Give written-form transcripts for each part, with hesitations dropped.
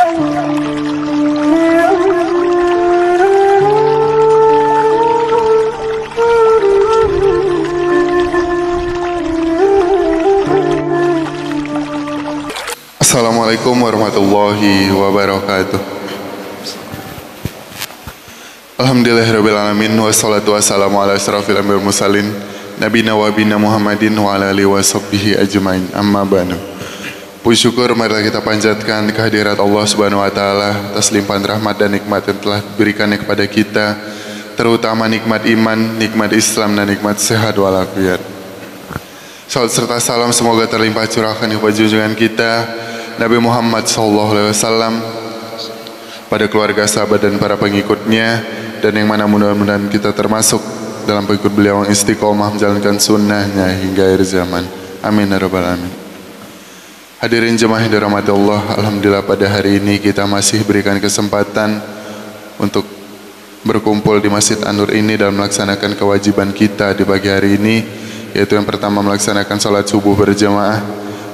Assalamualaikum warahmatullahi wabarakatuh. Alhamdulillahirrabbilalamin. Wassalatu wassalamu ala asyrafil anbiya'i wal mursalin Nabina wa bina Muhammadin wa ala alihi wa sahbihi ajmain. Amma ba'du. Puji syukur marilah kita panjatkan kehadirat Allah Subhanahu wa taala atas limpahan rahmat dan nikmat yang telah diberikannya kepada kita, terutama nikmat iman, nikmat Islam dan nikmat sehat walafiat. Salam serta salam semoga terlimpah curahkan kepada junjungan kita Nabi Muhammad SAW, pada keluarga, sahabat dan para pengikutnya, dan yang mana mudah-mudahan kita termasuk dalam pengikut beliau yang istiqomah menjalankan sunnahnya hingga akhir zaman. Amin ya rabbal alamin. Hadirin jemaah yang dirahmati Allah, alhamdulillah pada hari ini kita masih berikan kesempatan untuk berkumpul di Masjid An-Nur ini dalam melaksanakan kewajiban kita di pagi hari ini, yaitu yang pertama melaksanakan salat subuh berjamaah,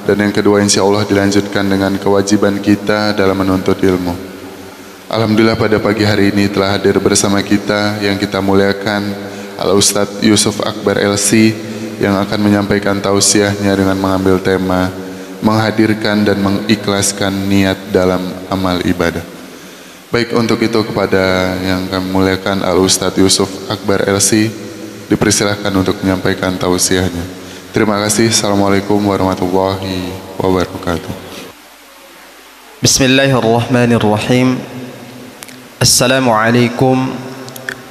dan yang kedua insya Allah dilanjutkan dengan kewajiban kita dalam menuntut ilmu. Alhamdulillah pada pagi hari ini telah hadir bersama kita yang kita muliakan Al-Ustadz Yusuf Akbar LC, yang akan menyampaikan tausiahnya dengan mengambil tema menghadirkan dan mengikhlaskan niat dalam amal ibadah. Baik, untuk itu kepada yang kami muliakan Al-Ustadz Yusuf Akbar LC dipersilahkan untuk menyampaikan tausiahnya. Terima kasih. Assalamualaikum warahmatullahi wabarakatuh. Bismillahirrahmanirrahim. Assalamualaikum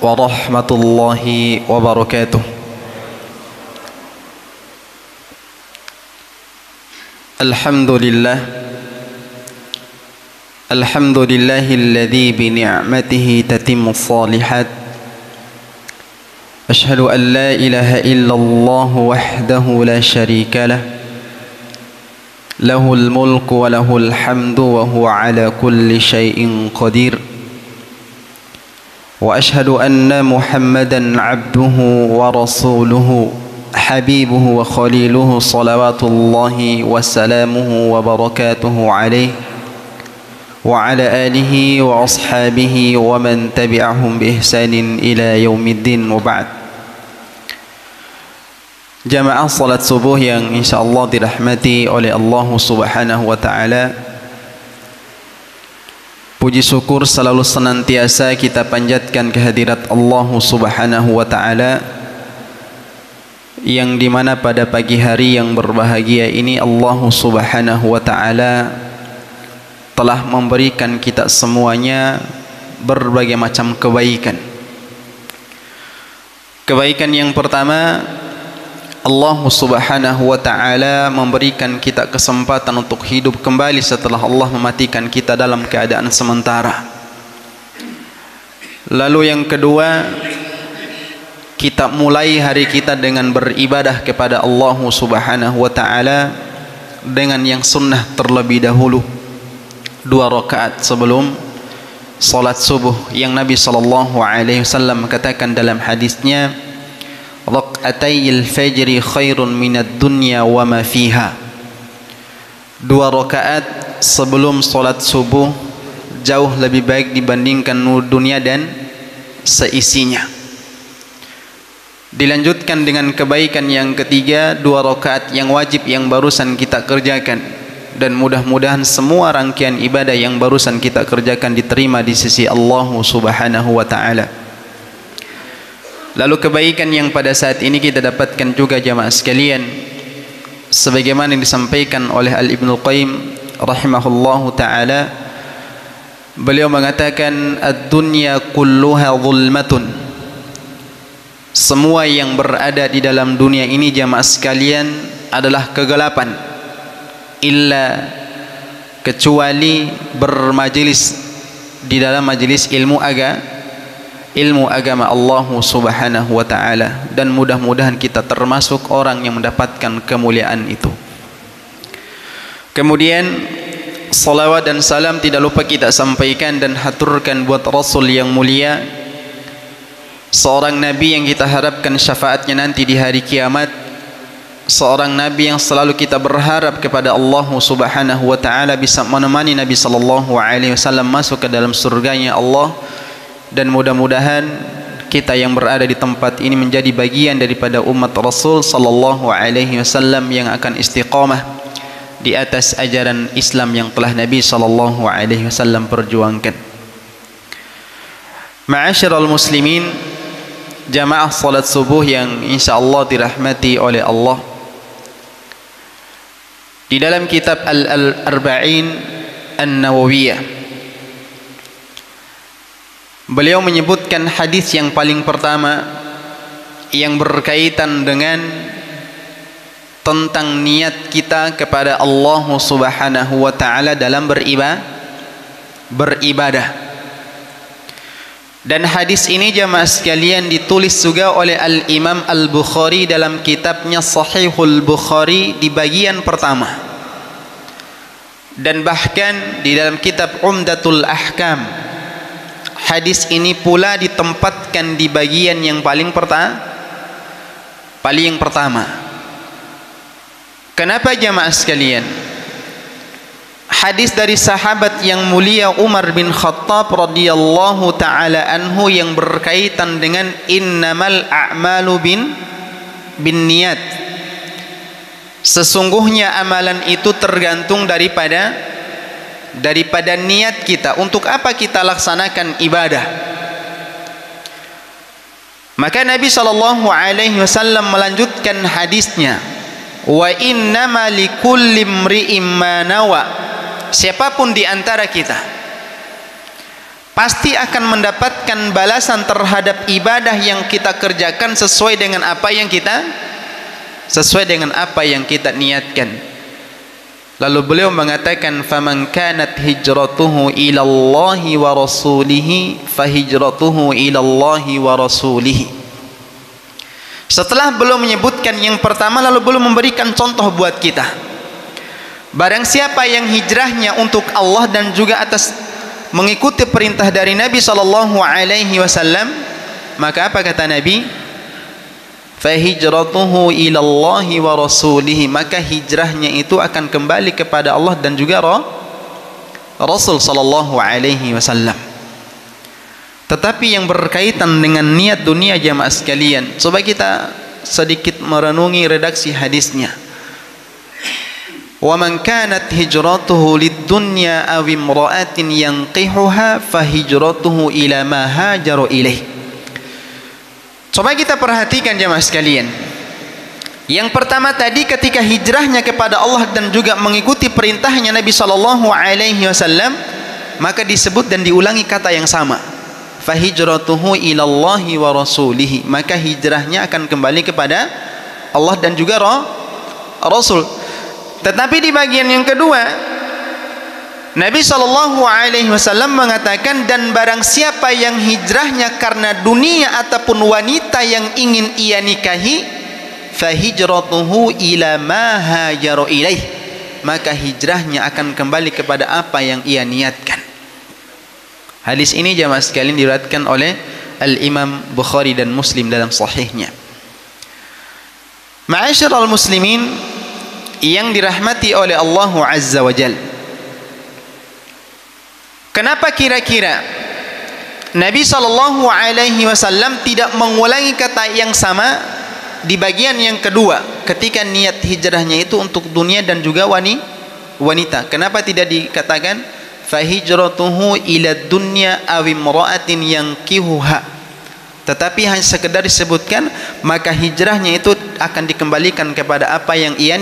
warahmatullahi wabarakatuh. Alhamdulillah. Alhamdulillahilladzi bi ni'matihi tatimmus shalihat. أشهد أن لا إله إلا الله وحده لا شريك له له الملك وله الحمد وهو على كل شيء قدير وأشهد أن محمدا عبده ورسوله حبيبه وخليله صلوات الله وسلامه وبركاته عليه وعلى آله وأصحابه ومن تبعهم بإحسان إلى يوم الدين وبعد. Jamaah salat subuh yang insyaallah dirahmati oleh Allah Subhanahu wa taala, puji syukur selalu senantiasa kita panjatkan kehadirat Allah Subhanahu wa taala, yang dimana pada pagi hari yang berbahagia ini Allah Subhanahu wa taala telah memberikan kita semuanya berbagai macam kebaikan. Kebaikan yang pertama, Allah Subhanahu wa taala memberikan kita kesempatan untuk hidup kembali setelah Allah mematikan kita dalam keadaan sementara. Lalu yang kedua, kita mulai hari kita dengan beribadah kepada Allah Subhanahu wa taala dengan yang sunnah terlebih dahulu, 2 rakaat sebelum salat subuh, yang Nabi SAW katakan dalam hadisnya, raq'atayil fajri khairun minad dunya wa ma fiha. 2 rakaat sebelum salat subuh jauh lebih baik dibandingkan dunia dan seisinya. Dilanjutkan dengan kebaikan yang ketiga, 2 rakaat yang wajib yang barusan kita kerjakan, dan mudah-mudahan semua rangkaian ibadah yang barusan kita kerjakan diterima di sisi Allah Subhanahu wa taala. Lalu kebaikan yang pada saat ini kita dapatkan juga jamaah sekalian, sebagaimana yang disampaikan oleh Al-Ibnu Qayyim rahimahullahu taala, beliau mengatakan ad-dunya kulluha zulmatun. Semua yang berada di dalam dunia ini jamaah sekalian adalah kegelapan, illa kecuali bermajelis di dalam majelis ilmu agama Allah Subhanahu wa taala, dan mudah-mudahan kita termasuk orang yang mendapatkan kemuliaan itu. Kemudian salawat dan salam tidak lupa kita sampaikan dan haturkan buat Rasul yang mulia, seorang nabi yang kita harapkan syafaatnya nanti di hari kiamat, seorang nabi yang selalu kita berharap kepada Allah Subhanahu wa taala bisa menemani Nabi sallallahu alaihi wasallam masuk ke dalam surganya Allah, dan mudah-mudahan kita yang berada di tempat ini menjadi bagian daripada umat Rasul sallallahu alaihi wasallam yang akan istiqamah di atas ajaran Islam yang telah Nabi sallallahu alaihi wasallam perjuangkan. Ma'asyiral muslimin, jamaah salat subuh yang insyaallah dirahmati oleh Allah. Di dalam kitab Al-Arba'in An-Nawawiyah, beliau menyebutkan hadis yang paling pertama yang berkaitan dengan tentang niat kita kepada Allah Subhanahu wa taala dalam beribadah. Dan hadis ini jamaah sekalian ditulis juga oleh Al-Imam Al-Bukhari dalam kitabnya Sahihul Bukhari di bagian pertama, dan bahkan di dalam kitab Umdatul Ahkam hadis ini pula ditempatkan di bagian yang paling pertama. Kenapa jamaah sekalian? Hadis dari sahabat yang mulia Umar bin Khattab radhiyallahu taala anhu yang berkaitan dengan innamal a'malu bin niyat. Sesungguhnya amalan itu tergantung daripada niat kita. Untuk apa kita laksanakan ibadah? Maka Nabi sallallahu alaihi wasallam melanjutkan hadisnya, wa innama likulli imri'in ma nawa. Siapapun di antara kita pasti akan mendapatkan balasan terhadap ibadah yang kita kerjakan sesuai dengan apa yang kita niatkan. Lalu beliau mengatakan, faman kanat hijratuhu ila Allahi wa rasulihi fahijratuhu ila Allahi wa rasulihi. Setelah beliau menyebutkan yang pertama, lalu beliau memberikan contoh buat kita. Barang siapa yang hijrahnya untuk Allah dan juga atas mengikuti perintah dari Nabi sallallahu alaihi wasallam, maka apa kata Nabi? Fahijratuhu ila Allahi wa rasulihi, maka hijrahnya itu akan kembali kepada Allah dan juga Rasul sallallahu alaihi wasallam. Tetapi yang berkaitan dengan niat dunia jamaah sekalian, coba kita sedikit merenungi redaksi hadisnya. Wa man kanat hijratuhu lid-dunya aw imra'atin yanqihuha fahijratuhu ila ma hajara ilaih. Coba kita perhatikan jemaah sekalian. Yang pertama tadi ketika hijrahnya kepada Allah dan juga mengikuti perintahnya Nabi sallallahu alaihi wasallam, maka disebut dan diulangi kata yang sama. Fahijratuhu ila Allahi wa rasulihi, maka hijrahnya akan kembali kepada Allah dan juga Rasul. Tetapi di bagian yang kedua, Nabi SAW mengatakan, dan barang siapa yang hijrahnya karena dunia ataupun wanita yang ingin ia nikahi, fahijratuhu ila ma hajara ilaih, maka hijrahnya akan kembali kepada apa yang ia niatkan. Hadis ini jamaah sekalian diriwayatkan oleh Al-Imam Bukhari dan Muslim dalam sahihnya. Ma'asyiral muslimin yang dirahmati oleh Allah Azza wa Jalla, kenapa kira-kira Nabi sallallahu alaihi wasallam tidak mengulangi kata yang sama di bagian yang kedua ketika niat hijrahnya itu untuk dunia dan juga wanita? Kenapa tidak dikatakan fahijratuhu ila dunya aw imra'atin yankihuha, tetapi hanya sekedar disebutkan maka hijrahnya itu akan dikembalikan kepada apa yang ia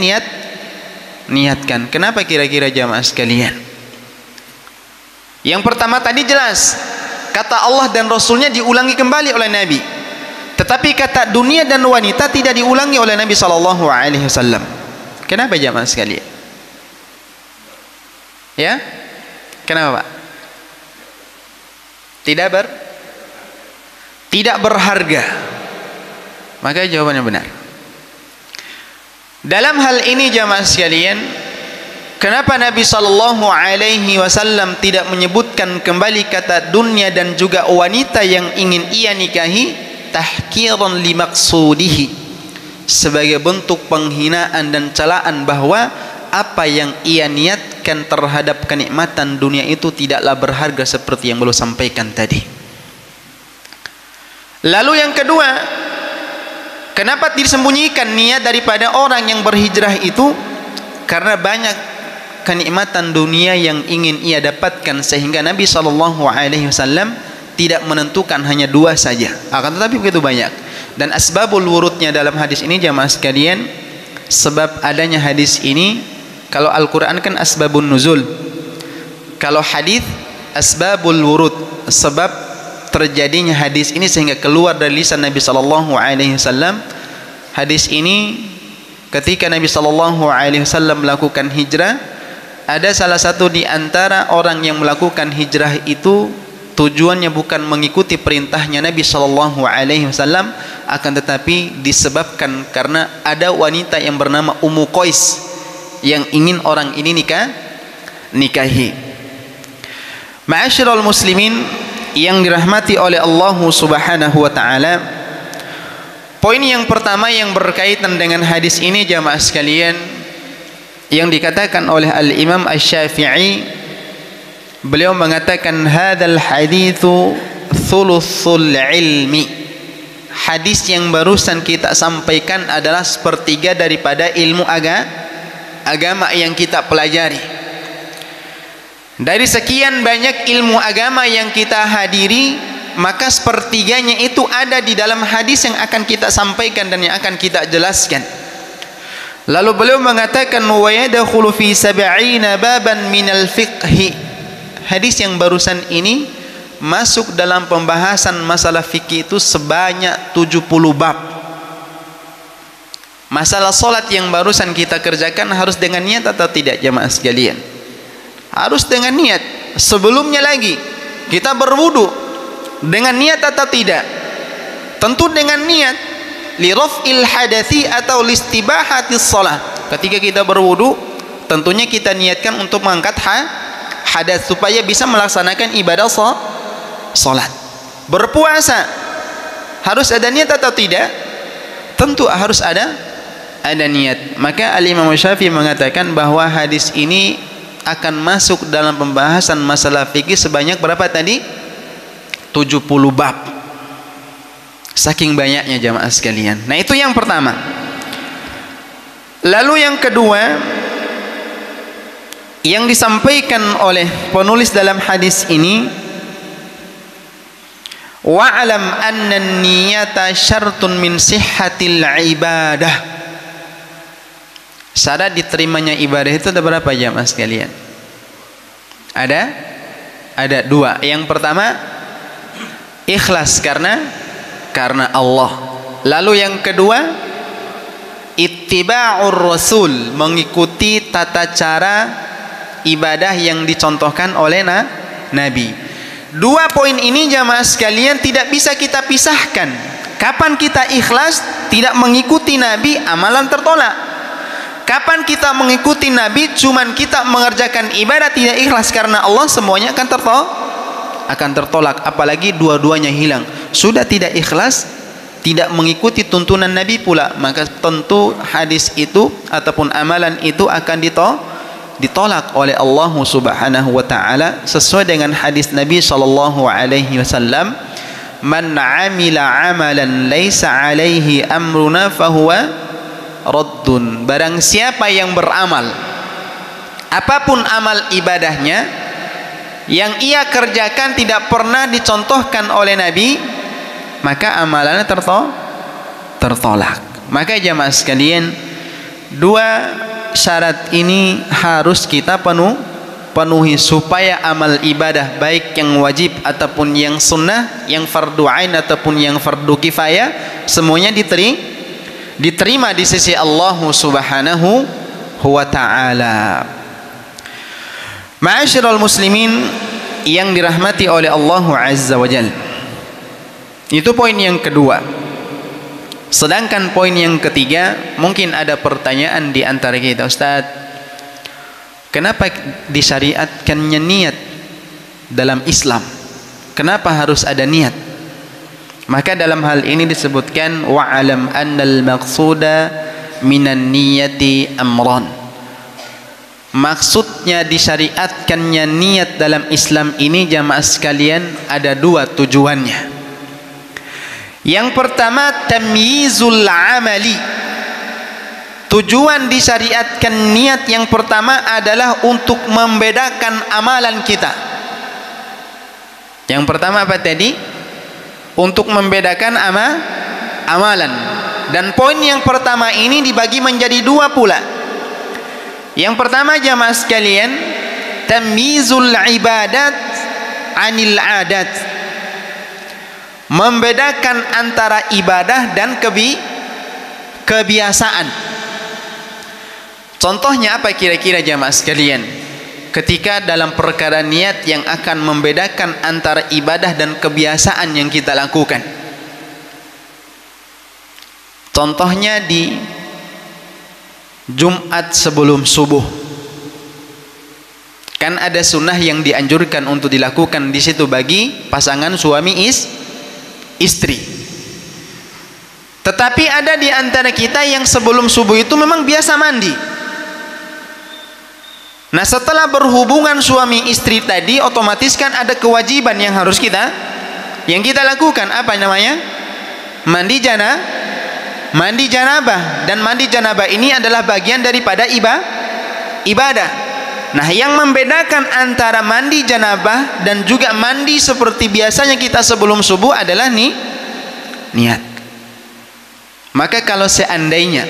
niatkan? Kenapa kira-kira jamaah sekalian? Yang pertama tadi jelas kata Allah dan Rasulnya diulangi kembali oleh Nabi, tetapi kata dunia dan wanita tidak diulangi oleh Nabi sallallahu alaihi wasallam. Kenapa jamaah sekalian? Ya? Kenapa Pak? Tidak berharga. Maka jawabannya benar. Dalam hal ini jamaah sekalian, kenapa Nabi sallallahu alaihi wasallam tidak menyebutkan kembali kata dunia dan juga wanita yang ingin ia nikahi tahqiran li maqsudihi, sebagai bentuk penghinaan dan celaan bahwa apa yang ia niatkan terhadap kenikmatan dunia itu tidaklah berharga seperti yang beliau sampaikan tadi. Lalu yang kedua, kenapa disembunyikan niat daripada orang yang berhijrah itu? Karena banyak kenikmatan dunia yang ingin ia dapatkan, sehingga Nabi SAW tidak menentukan hanya 2 saja, akan tetapi begitu banyak. Dan asbabul wurudnya dalam hadis ini jamaah sekalian, sebab adanya hadis ini, kalau Al-Quran kan asbabun nuzul, kalau hadis asbabul wurud, sebab terjadinya hadis ini sehingga keluar dari lisan Nabi SAW. Hadis ini ketika Nabi SAW melakukan hijrah, ada salah satu di antara orang yang melakukan hijrah itu tujuannya bukan mengikuti perintahnya Nabi SAW, akan tetapi disebabkan karena ada wanita yang bernama Ummu Qais yang ingin orang ini nikahi. Ma'asyiral muslimin yang dirahmati oleh Allah Subhanahu wa taala, poin yang pertama yang berkaitan dengan hadis ini jamaah sekalian, yang dikatakan oleh Al-Imam Asy-Syafi'i, beliau mengatakan hadzal haditsu thuluthul ilmi. Hadis yang barusan kita sampaikan adalah sepertiga daripada ilmu agama yang kita pelajari. Dari sekian banyak ilmu agama yang kita hadiri, maka sepertiganya itu ada di dalam hadis yang akan kita sampaikan dan yang akan kita jelaskan. Lalu beliau mengatakan wa yadkhulu fi 70 baban minal fiqhi. Hadis yang barusan ini masuk dalam pembahasan masalah fikih itu sebanyak 70 bab. Masalah solat yang barusan kita kerjakan harus dengan niat atau tidak jamaah sekalian? Harus dengan niat. Sebelumnya lagi kita berwudu dengan niat atau tidak? Tentu dengan niat. Li raf'il hadathi atau listibahatis shalah. Ketika kita berwudu, tentunya kita niatkan untuk mengangkat hadas supaya bisa melaksanakan ibadah salat. Berpuasa harus ada niat atau tidak? Tentu harus ada niat. Maka Al-Imam Syafi'i mengatakan bahwa hadis ini akan masuk dalam pembahasan masalah fikih sebanyak berapa tadi? 70 bab. Saking banyaknya jamaah sekalian. Nah, itu yang pertama. Lalu yang kedua, yang disampaikan oleh penulis dalam hadis ini, wa'lam anna an-niyata syartun min sihhatil ibadah. Syarat diterimanya ibadah itu ada berapa jamaah sekalian? Ada 2. Yang pertama, ikhlas karena Allah. Lalu yang kedua, ittiba'ur rasul, mengikuti tata cara ibadah yang dicontohkan oleh Nabi. 2 poin ini jamaah sekalian tidak bisa kita pisahkan. Kapan kita ikhlas tidak mengikuti Nabi, amalan tertolak. Kapan kita mengikuti Nabi cuman kita mengerjakan ibadah tidak ikhlas karena Allah, semuanya akan tertolak. Apalagi dua-duanya hilang. Sudah tidak ikhlas, tidak mengikuti tuntunan Nabi pula, maka tentu hadis itu ataupun amalan itu akan ditolak oleh Allah Subhanahu wa taala, sesuai dengan hadis Nabi sallallahu alaihi wasallam, man 'amila 'amalan laisa 'alaihi amruna fahuwa raddun. Barang siapa yang beramal apapun amal ibadahnya yang ia kerjakan tidak pernah dicontohkan oleh Nabi, maka amalannya tertolak. Maka jamaah sekalian, 2 syarat ini harus kita penuhi supaya amal ibadah baik yang wajib ataupun yang sunnah, yang fardu ain ataupun yang fardu kifayah, semuanya diterima di sisi Allah Subhanahu wa taala. Ma'asyiral muslimin yang dirahmati oleh Allah Azza wa Jalla. Itu poin yang kedua. Sedangkan poin yang ketiga, mungkin ada pertanyaan di antara kita, Ustaz, kenapa disyariatkannya niat dalam Islam? Kenapa harus ada niat? Maka dalam hal ini disebutkan wa'alam annal maqsuda minan niyati amran. Maksudnya disyariatkannya niat dalam Islam ini jamaah sekalian ada dua tujuannya. Yang pertama tamyizul amali. Tujuan disyariatkan niat yang pertama adalah untuk membedakan amalan kita. Yang pertama apa tadi? Untuk membedakan amalan. Dan poin yang pertama ini dibagi menjadi dua pula. Yang pertama jamaah sekalian, tamyizul ibadat anil adat. Membedakan antara ibadah dan kebiasaan. Contohnya apa kira-kira jamaah sekalian? Ketika dalam perkara niat yang akan membedakan antara ibadah dan kebiasaan yang kita lakukan. Contohnya di Jumat sebelum subuh, kan ada sunnah yang dianjurkan untuk dilakukan di situ bagi pasangan suami istri. Tetapi ada di antara kita yang sebelum subuh itu memang biasa mandi. Nah, setelah berhubungan suami istri tadi, otomatis kan ada kewajiban yang harus kita lakukan. Apa namanya? Mandi janabah. Dan mandi janabah ini adalah bagian daripada ibadah. Nah, yang membedakan antara mandi janabah dan juga mandi seperti biasanya kita sebelum subuh adalah niat. Maka kalau seandainya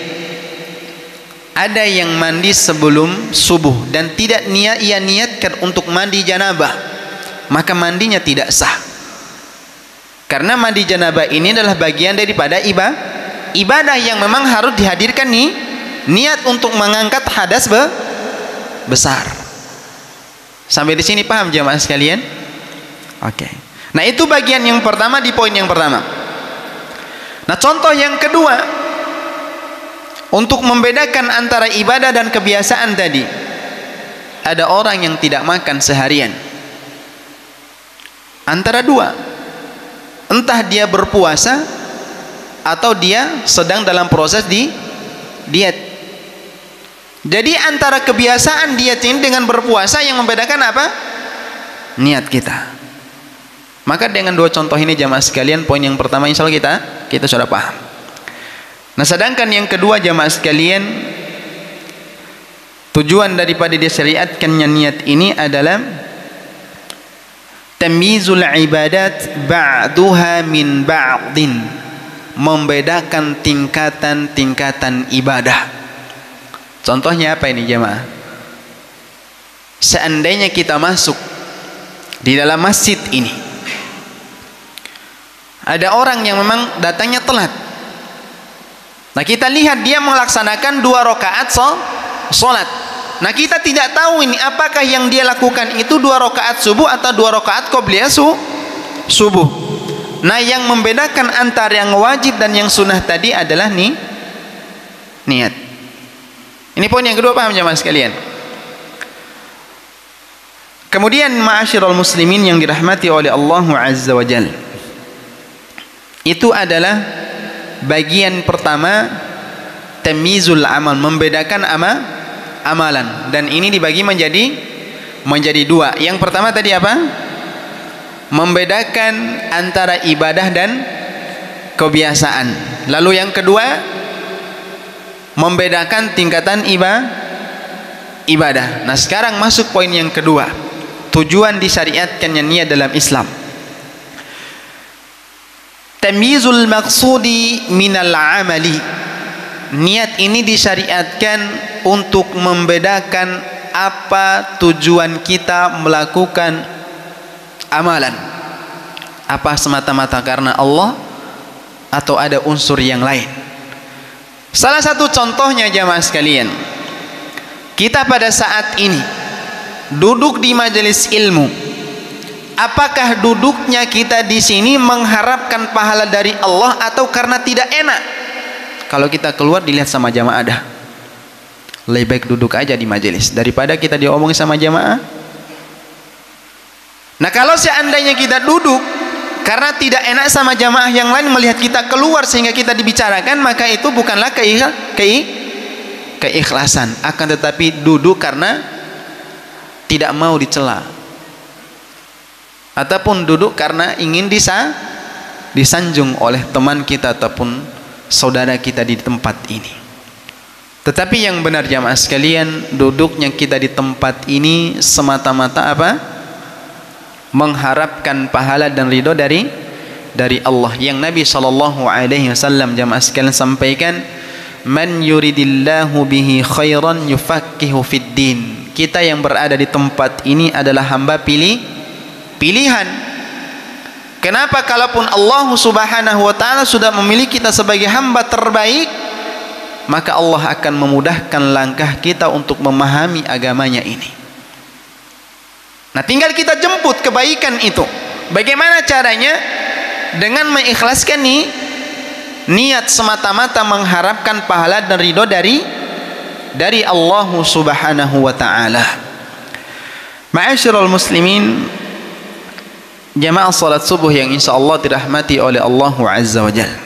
ada yang mandi sebelum subuh dan tidak ia niatkan untuk mandi janabah, maka mandinya tidak sah. Karena mandi janabah ini adalah bagian daripada ibadah yang memang harus dihadirkan niat untuk mengangkat hadas besar. Sampai di sini paham jemaah sekalian? Oke. Nah, itu bagian yang pertama di poin yang pertama. Nah, contoh yang kedua untuk membedakan antara ibadah dan kebiasaan tadi. Ada orang yang tidak makan seharian. Antara dua. Entah dia berpuasa atau dia sedang dalam proses diet. Jadi antara kebiasaan diet ini dengan berpuasa yang membedakan apa? Niat kita. Maka dengan dua contoh ini jamaah sekalian, poin yang pertama insya Allah kita sudah paham. Nah, sedangkan yang kedua jamaah sekalian, tujuan daripada disyariatkannya niat ini adalah tamyizul ibadat ba'duha min ba'din. Membedakan tingkatan-tingkatan ibadah. Contohnya apa ini jemaah? Seandainya kita masuk di dalam masjid ini, ada orang yang memang datangnya telat. Nah, kita lihat dia melaksanakan 2 rakaat sholat. Nah, kita tidak tahu ini apakah yang dia lakukan itu 2 rakaat subuh atau 2 rakaat qobliyah subuh. Nah, yang membedakan antara yang wajib dan yang sunnah tadi adalah niat. Ini poin yang kedua, paham jemaah sekalian? Kemudian ma'asyiral muslimin yang dirahmati oleh Allah Azza wa Jalla, itu adalah bagian pertama tamyizul amal, membedakan amalan. Dan ini dibagi menjadi 2. Yang pertama tadi apa? Membedakan antara ibadah dan kebiasaan. Lalu yang kedua, membedakan tingkatan ibadah. Nah, sekarang masuk poin yang kedua. Tujuan disyariatkannya niat dalam Islam. Tamyizul maqsudi minal amali. Niat ini disyariatkan untuk membedakan apa tujuan kita melakukan amalan. Apa semata-mata karena Allah atau ada unsur yang lain? Salah satu contohnya jamaah sekalian, kita pada saat ini duduk di majelis ilmu. Apakah duduknya kita di sini mengharapkan pahala dari Allah atau karena tidak enak? Kalau kita keluar dilihat sama jamaah dah, lebih baik duduk aja di majelis daripada kita diomongin sama jamaah. Nah, kalau seandainya kita duduk karena tidak enak sama jamaah yang lain melihat kita keluar sehingga kita dibicarakan, maka itu bukanlah keikhlasan, akan tetapi duduk karena tidak mau dicela, ataupun duduk karena ingin disanjung oleh teman kita ataupun saudara kita di tempat ini. Tetapi yang benar jamaah sekalian, duduknya kita di tempat ini semata-mata apa? Mengharapkan pahala dan ridho dari Allah. Yang Nabi SAW jamaah sekalian sampaikan, man yuridillahu bihi khairan yufaqihu fid din. Kita yang berada di tempat ini adalah hamba pilihan. Kenapa? Kalaupun Allah Subhanahu wa taala sudah memilih kita sebagai hamba terbaik, maka Allah akan memudahkan langkah kita untuk memahami agamanya ini. Nah, tinggal kita jemput kebaikan itu. Bagaimana caranya? Dengan mengikhlaskan niat semata-mata mengharapkan pahala dan ridho dari Allah Subhanahu wa taala. Ma'asyiral muslimin, jamaah salat subuh yang insyaallah dirahmati oleh Allah Azza wa Jalla.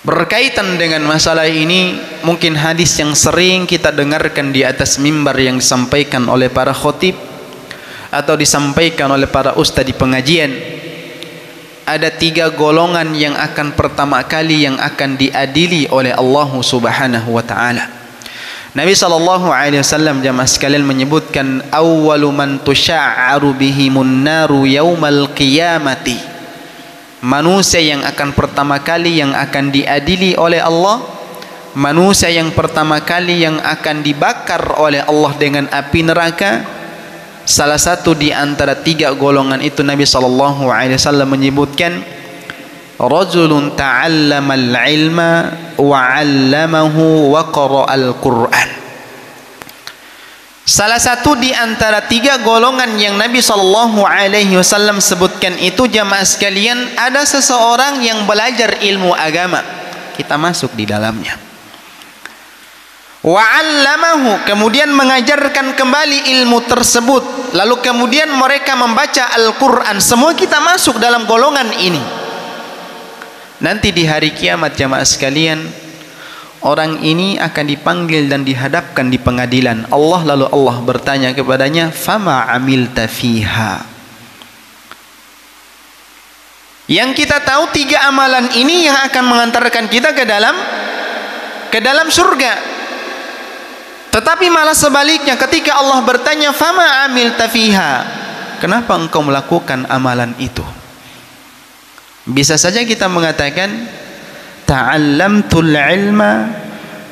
Berkaitan dengan masalah ini, mungkin hadis yang sering kita dengarkan di atas mimbar yang disampaikan oleh para khotib atau disampaikan oleh para ustaz di pengajian. Ada 3 golongan yang akan pertama kali yang akan diadili oleh Allah Subhanahu wa taala. Nabi SAW jamaah sekalian menyebutkan, awwalu man tusya'aru bihimun naru yaumal qiyamati. Manusia yang akan pertama kali yang akan diadili oleh Allah, manusia yang pertama kali yang akan dibakar oleh Allah dengan api neraka. Salah satu di antara 3 golongan itu Nabi SAW menyebutkan, rajulun ta'allamal ilma wa 'allamahu wa qara'al Qur'an. Salah satu di antara 3 golongan yang Nabi SAW sebutkan itu jamaah sekalian, ada seseorang yang belajar ilmu agama, kita masuk di dalamnya. Wa 'allamahu, kemudian mengajarkan kembali ilmu tersebut, lalu kemudian mereka membaca Al-Qur'an. Semua kita masuk dalam golongan ini. Nanti di hari kiamat jamaah sekalian, orang ini akan dipanggil dan dihadapkan di pengadilan Allah, lalu Allah bertanya kepadanya, fama amilta fiha. Yang kita tahu 3 amalan ini yang akan mengantarkan kita ke dalam surga. Tetapi malah sebaliknya, ketika Allah bertanya fama amilta fiha, kenapa engkau melakukan amalan itu? Bisa saja kita mengatakan ta'allamtul ilma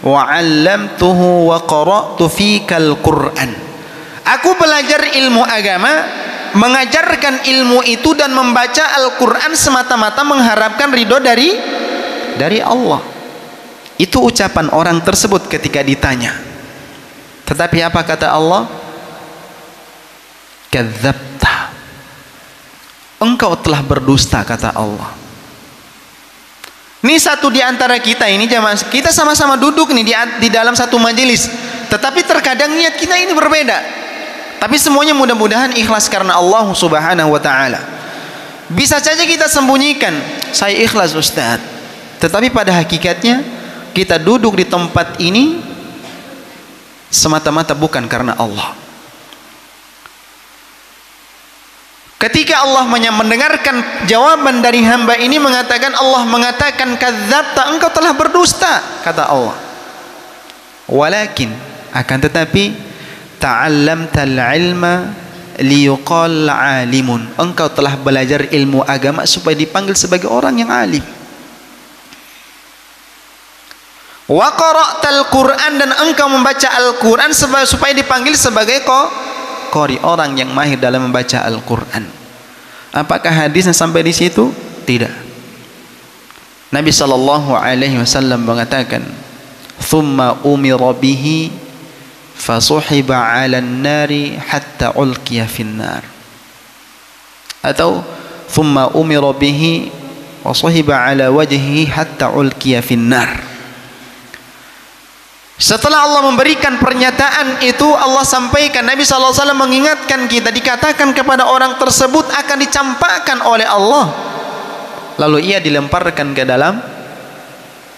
wa 'allamtuhu wa qara'tu fikal Qur'an. Aku belajar ilmu agama, mengajarkan ilmu itu dan membaca Al-Qur'an semata-mata mengharapkan ridho dari Allah. Itu ucapan orang tersebut ketika ditanya. Tetapi apa kata Allah? Kadzabta, engkau telah berdusta, kata Allah. Ini satu di antara kita ini jamaah, kita sama-sama duduk nih di dalam satu majelis, tetapi terkadang niat kita ini berbeda. Tapi semuanya mudah-mudahan ikhlas karena Allah Subhanahu wa taala. Bisa saja kita sembunyikan, saya ikhlas Ustaz, tetapi pada hakikatnya kita duduk di tempat ini semata-mata bukan karena Allah. Ketika Allah mendengarkan jawaban dari hamba ini, mengatakan, Allah mengatakan kadzabta, engkau telah berdusta, kata Allah. Walakin, akan tetapi, ta'allamtal ilma liyuqal alimun, engkau telah belajar ilmu agama supaya dipanggil sebagai orang yang alim. Wa qara'tal Qur'an, dan engkau membaca Al-Qur'an supaya dipanggil sebagai qari, orang yang mahir dalam membaca Al-Qur'an. Apakah hadisnya sampai di situ? Tidak. Nabi SAW mengatakan, thumma umira bihi fasuhiba 'alan nari hatta ulqiya finnar. Atau thumma umira bihi wa suhiba 'ala wajhihi hatta ulqiya finnar. Setelah Allah memberikan pernyataan itu, Allah sampaikan, Nabi SAW mengingatkan kita, dikatakan kepada orang tersebut akan dicampakkan oleh Allah, lalu ia dilemparkan ke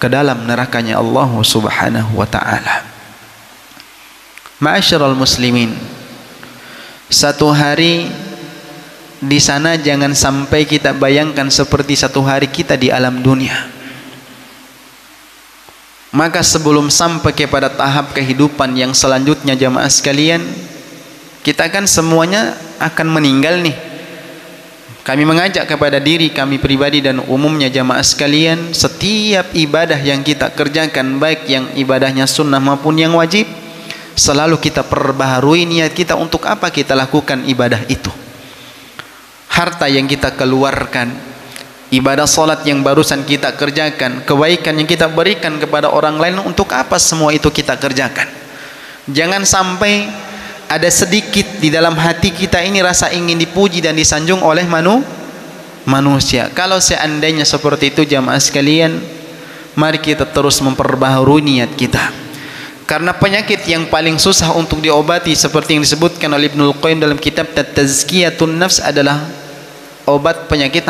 dalam nerakanya Allah Subhanahu wa ta'ala. Ma'asyiral muslimin, satu hari di sana jangan sampai kita bayangkan seperti satu hari kita di alam dunia. Maka sebelum sampai kepada tahap kehidupan yang selanjutnya jamaah sekalian, kita kan semuanya akan meninggal nih. Kami mengajak kepada diri kami pribadi dan umumnya jamaah sekalian, setiap ibadah yang kita kerjakan, baik yang ibadahnya sunnah maupun yang wajib, selalu kita perbaharui niat kita untuk apa kita lakukan ibadah itu. Harta yang kita keluarkan, ibadah salat yang barusan kita kerjakan, kebaikan yang kita berikan kepada orang lain, untuk apa semua itu kita kerjakan? Jangan sampai ada sedikit di dalam hati kita ini rasa ingin dipuji dan disanjung oleh manusia. Kalau seandainya seperti itu jamaah sekalian, mari kita terus memperbaharui niat kita. Karena penyakit yang paling susah untuk diobati seperti yang disebutkan oleh Ibnul Qayyim dalam kitab Tazkiyatun Nafs adalah obat penyakit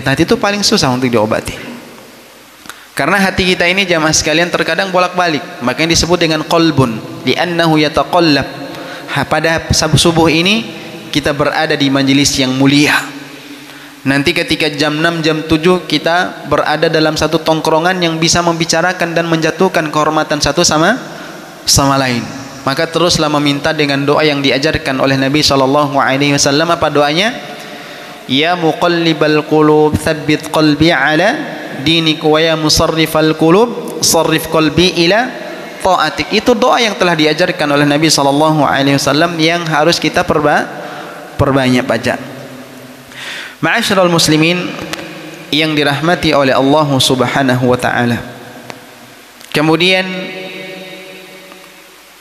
hati itu paling susah untuk diobati. Karena hati kita ini jamaah sekalian terkadang bolak-balik, makanya disebut dengan qalbun, li'annahu yataqallab. Pada subuh ini kita berada di majelis yang mulia. Nanti ketika jam 6, jam 7 kita berada dalam satu tongkrongan yang bisa membicarakan dan menjatuhkan kehormatan satu sama lain. Maka teruslah meminta dengan doa yang diajarkan oleh Nabi SAW. Apa doanya? Ya muqallibal qulub tsabbit qalbi ala dinik, wa ya musarrifal qulub sarrif qalbi ila taatik. Itu doa yang telah diajarkan oleh Nabi SAW yang harus kita perbanyak baca. Ma'asyiral muslimin yang dirahmati oleh Allah Subhanahu wa ta'ala. Kemudian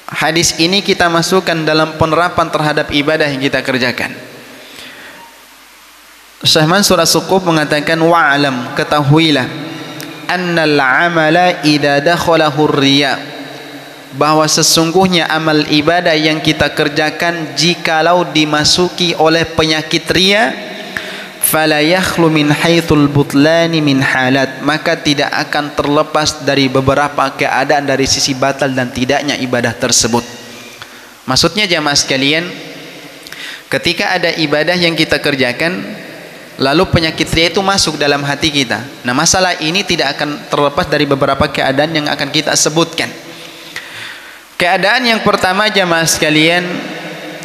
hadis ini kita masukkan dalam penerapan terhadap ibadah yang kita kerjakan. Syekh Mansur As-Suqub mengatakan, wa'alam, ketahuilah, annal amala idza dakhalahu riya, bahwa sesungguhnya amal ibadah yang kita kerjakan jikalau dimasuki oleh penyakit riya, fala yakhlu min haitsul butlani min halat, maka tidak akan terlepas dari beberapa keadaan dari sisi batal dan tidaknya ibadah tersebut. Maksudnya jamaah sekalian, ketika ada ibadah yang kita kerjakan lalu penyakit riya itu masuk dalam hati kita, nah masalah ini tidak akan terlepas dari beberapa keadaan yang akan kita sebutkan. Keadaan yang pertama jamaah sekalian,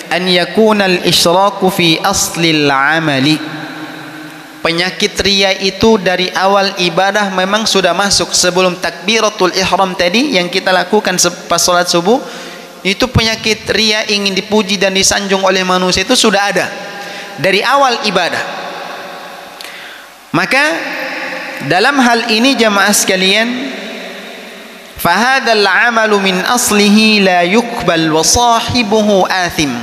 an yakunal isyraku fi aslil amali, penyakit riya itu dari awal ibadah memang sudah masuk. Sebelum takbiratul ihram tadi yang kita lakukan pas salat subuh, itu penyakit riya ingin dipuji dan disanjung oleh manusia itu sudah ada dari awal ibadah. Maka dalam hal ini jamaah sekalian, fahadzal amalu min aslihi la yuqbal wa sahibuhu athim.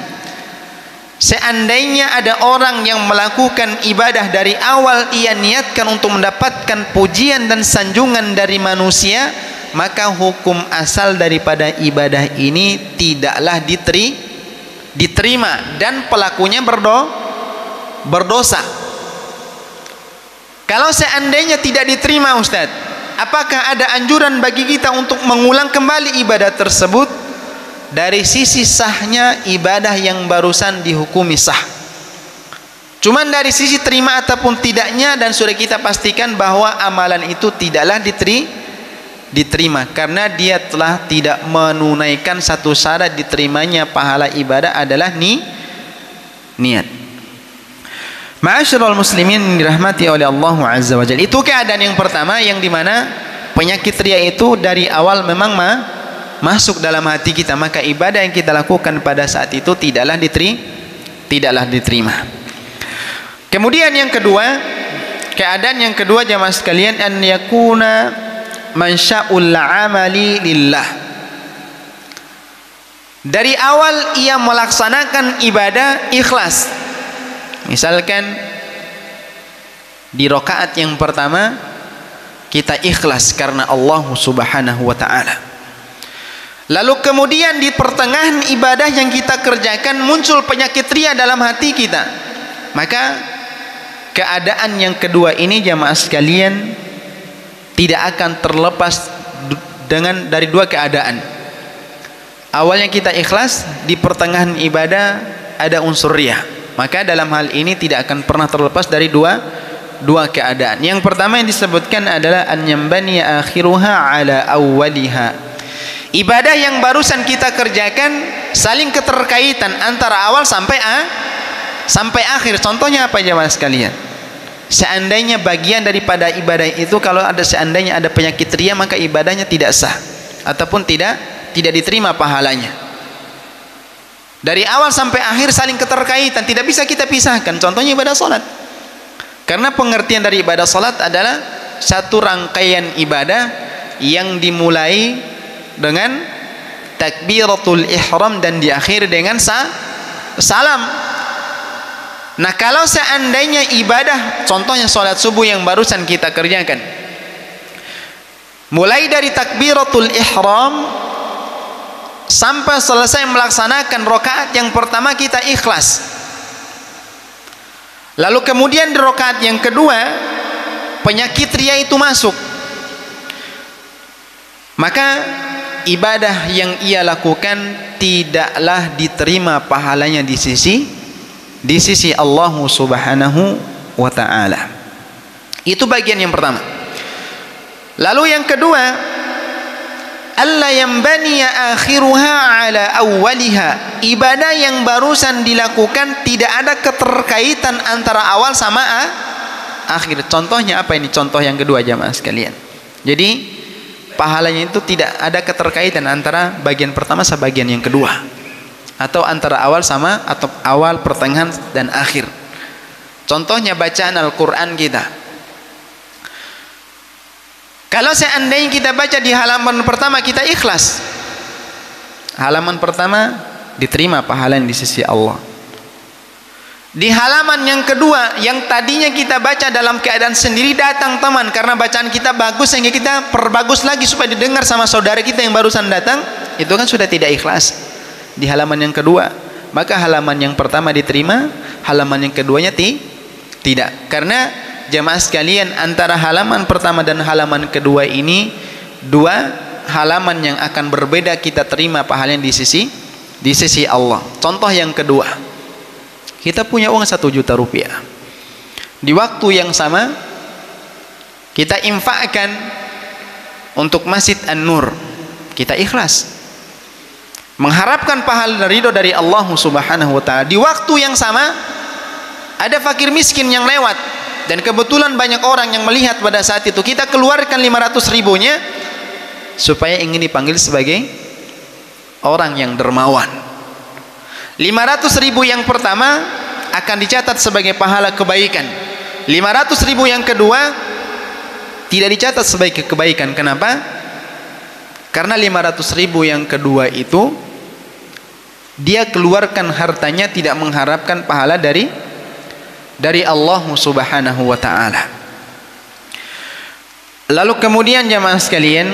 Seandainya ada orang yang melakukan ibadah dari awal ia niatkan untuk mendapatkan pujian dan sanjungan dari manusia, maka hukum asal daripada ibadah ini tidaklah diterima dan pelakunya berdosa. Kalau seandainya tidak diterima Ustaz, apakah ada anjuran bagi kita untuk mengulang kembali ibadah tersebut? Dari sisi sahnya ibadah yang barusan dihukumi sah. Cuman dari sisi terima ataupun tidaknya, dan sudah kita pastikan bahwa amalan itu tidaklah diterima karena dia telah tidak menunaikan satu syarat diterimanya pahala ibadah adalah niat. Ma'asyiral muslimin dirahmati oleh Allah Azza wa Jalla. Itu keadaan yang pertama yang dimana penyakit riya itu dari awal memang masuk dalam hati kita, maka ibadah yang kita lakukan pada saat itu tidaklah diterima. Kemudian yang kedua, keadaan yang kedua jamaah sekalian, an yakuna mansya'ul amali lillah. Dari awal ia melaksanakan ibadah ikhlas. Misalkan di rakaat yang pertama kita ikhlas karena Allah Subhanahu wa ta'ala. lalu kemudian di pertengahan ibadah yang kita kerjakan muncul penyakit ria dalam hati kita, maka keadaan yang kedua ini jamaah sekalian tidak akan terlepas dari dua keadaan. Awalnya kita ikhlas, di pertengahan ibadah ada unsur ria, maka dalam hal ini tidak akan pernah terlepas dari dua keadaan. Yang pertama yang disebutkan adalah an yambani akhiruha ala awwaliha. Ibadah yang barusan kita kerjakan saling keterkaitan antara awal sampai akhir. Contohnya apa jemaah sekalian? Seandainya bagian daripada ibadah itu kalau seandainya ada penyakit ria, maka ibadahnya tidak sah ataupun tidak diterima pahalanya. Dari awal sampai akhir saling keterkaitan, tidak bisa kita pisahkan. Contohnya ibadah salat. Karena pengertian dari ibadah salat adalah satu rangkaian ibadah yang dimulai dengan takbiratul ihram dan diakhiri dengan salam. Nah, kalau seandainya ibadah, contohnya salat subuh yang barusan kita kerjakan, mulai dari takbiratul ihram sampai selesai melaksanakan rakaat yang pertama kita ikhlas, lalu kemudian di rakaat yang kedua penyakit ria itu masuk, maka ibadah yang ia lakukan tidaklah diterima pahalanya di sisi Allah Subhanahu wa ta'ala. Itu bagian yang pertama. Lalu yang kedua, alla yambani akhiruha ala awwaliha. Ibadah yang barusan dilakukan tidak ada keterkaitan antara awal sama akhir. Contohnya apa ini? Contoh yang kedua jamaah sekalian. Jadi pahalanya itu tidak ada keterkaitan antara bagian pertama sama bagian yang kedua, atau antara awal sama atau awal, pertengahan dan akhir. Contohnya bacaan Al-Quran kita. Kalau seandainya kita baca di halaman pertama kita ikhlas, halaman pertama diterima pahalanya di sisi Allah. Di halaman yang kedua yang tadinya kita baca dalam keadaan sendiri, datang teman karena bacaan kita bagus sehingga kita perbagus lagi supaya didengar sama saudara kita yang barusan datang, itu kan sudah tidak ikhlas di halaman yang kedua. Maka halaman yang pertama diterima, halaman yang keduanya tidak. Karena jamaah sekalian, antara halaman pertama dan halaman kedua ini dua halaman yang akan berbeda kita terima pahalanya di sisi Allah. Contoh yang kedua, kita punya uang 1 juta rupiah. Di waktu yang sama kita infakkan untuk Masjid An-Nur. Kita ikhlas mengharapkan pahala ridho dari Allah Subhanahu wa ta'ala. Di waktu yang sama ada fakir miskin yang lewat, dan kebetulan banyak orang yang melihat pada saat itu. Kita keluarkan 500 ribunya supaya ingin dipanggil sebagai orang yang dermawan. 500 ribu yang pertama akan dicatat sebagai pahala kebaikan. 500 ribu yang kedua tidak dicatat sebagai kebaikan. Kenapa? Karena 500 ribu yang kedua itu dia keluarkan hartanya tidak mengharapkan pahala dari Allah Subhanahu wa ta'ala. Lalu kemudian jamaah sekalian,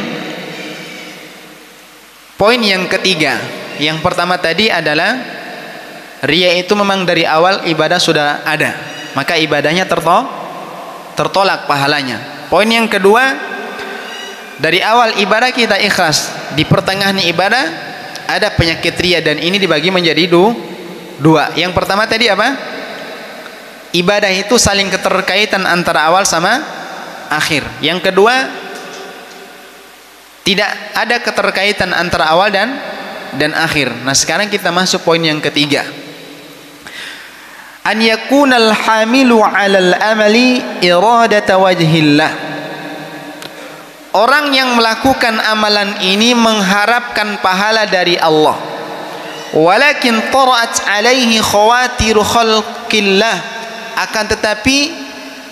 poin yang ketiga. Yang pertama tadi adalah ria itu memang dari awal ibadah sudah ada, maka ibadahnya tertolak pahalanya. Poin yang kedua, dari awal ibadah kita ikhlas, di pertengahan ibadah ada penyakit ria, dan ini dibagi menjadi dua. Yang pertama tadi apa? Ibadah itu saling keterkaitan antara awal sama akhir. Yang kedua, tidak ada keterkaitan antara awal dan akhir. Nah, sekarang kita masuk poin yang ketiga. An yakunal hamilu 'alal amali iradata wajhillah. Orang yang melakukan amalan ini mengharapkan pahala dari Allah. Walakin tara'at 'alaihi khawatiru khalqillah. Akan tetapi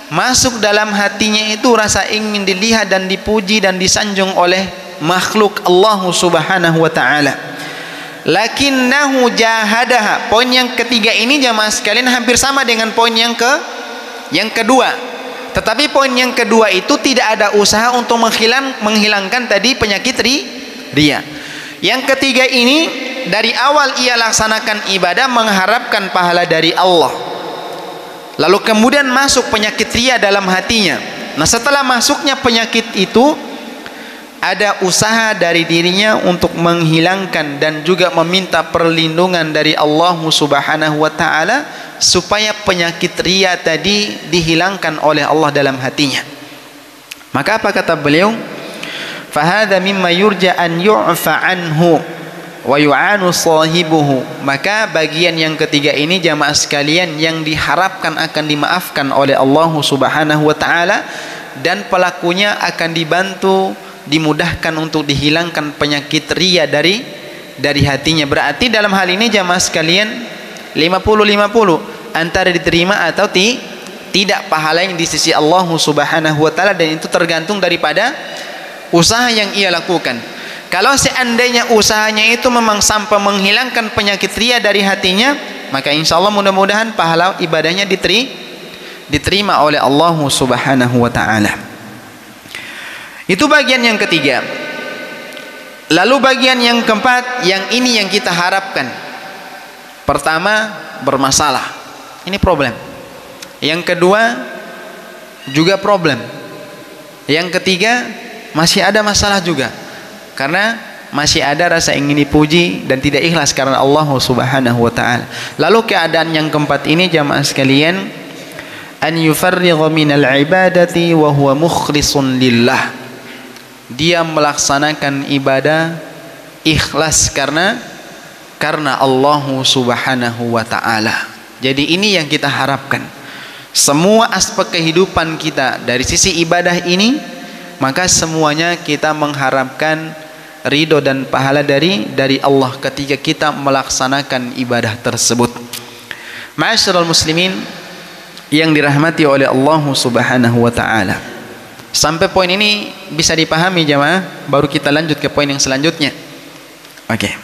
masuk dalam hatinya itu rasa ingin dilihat dan dipuji dan disanjung oleh makhluk Allah Subhanahu wa ta'ala. Lakinnahu jahadaha. Poin yang ketiga ini jamaah sekalian hampir sama dengan poin yang kedua. Tetapi poin yang kedua itu tidak ada usaha untuk menghilangkan tadi penyakit ria. Yang ketiga ini dari awal ia laksanakan ibadah mengharapkan pahala dari Allah. Lalu kemudian masuk penyakit ria dalam hatinya. Nah, setelah masuknya penyakit itu, ada usaha dari dirinya untuk menghilangkan dan juga meminta perlindungan dari Allah Subhanahu wa taala supaya penyakit ria tadi dihilangkan oleh Allah dalam hatinya. Maka apa kata beliau? Fahadha mimma yurja an yu'fa anhu wa yu'anu sahibuhu. Maka bagian yang ketiga ini jamaah sekalian yang diharapkan akan dimaafkan oleh Allah Subhanahu wa taala dan pelakunya akan dibantu, dimudahkan untuk dihilangkan penyakit ria dari hatinya. Berarti dalam hal ini jamaah sekalian 50-50 antara diterima atau tidak pahala yang di sisi Allah Subhanahu wa taala, dan itu tergantung daripada usaha yang ia lakukan. Kalau seandainya usahanya itu memang sampai menghilangkan penyakit ria dari hatinya, maka insya Allah mudah-mudahan pahala ibadahnya diterima oleh Allah Subhanahu wa taala. Itu bagian yang ketiga. Lalu bagian yang keempat, yang ini yang kita harapkan. Pertama, bermasalah. Ini problem. Yang kedua, juga problem. Yang ketiga, masih ada masalah juga. Karena masih ada rasa ingin dipuji dan tidak ikhlas karena Allah Subhanahu wa taala. Lalu keadaan yang keempat ini jamaah sekalian, an yufarrigha minal ibadati wa huwa mukhlisun lillah. Dia melaksanakan ibadah ikhlas karena Allah Subhanahu wa taala. Jadi ini yang kita harapkan. Semua aspek kehidupan kita dari sisi ibadah ini, maka semuanya kita mengharapkan ridho dan pahala dari Allah ketika kita melaksanakan ibadah tersebut. Ma'asyiral muslimin yang dirahmati oleh Allah Subhanahu wa taala. Sampai poin ini bisa dipahami jamaah, baru kita lanjut ke poin yang selanjutnya. Oke.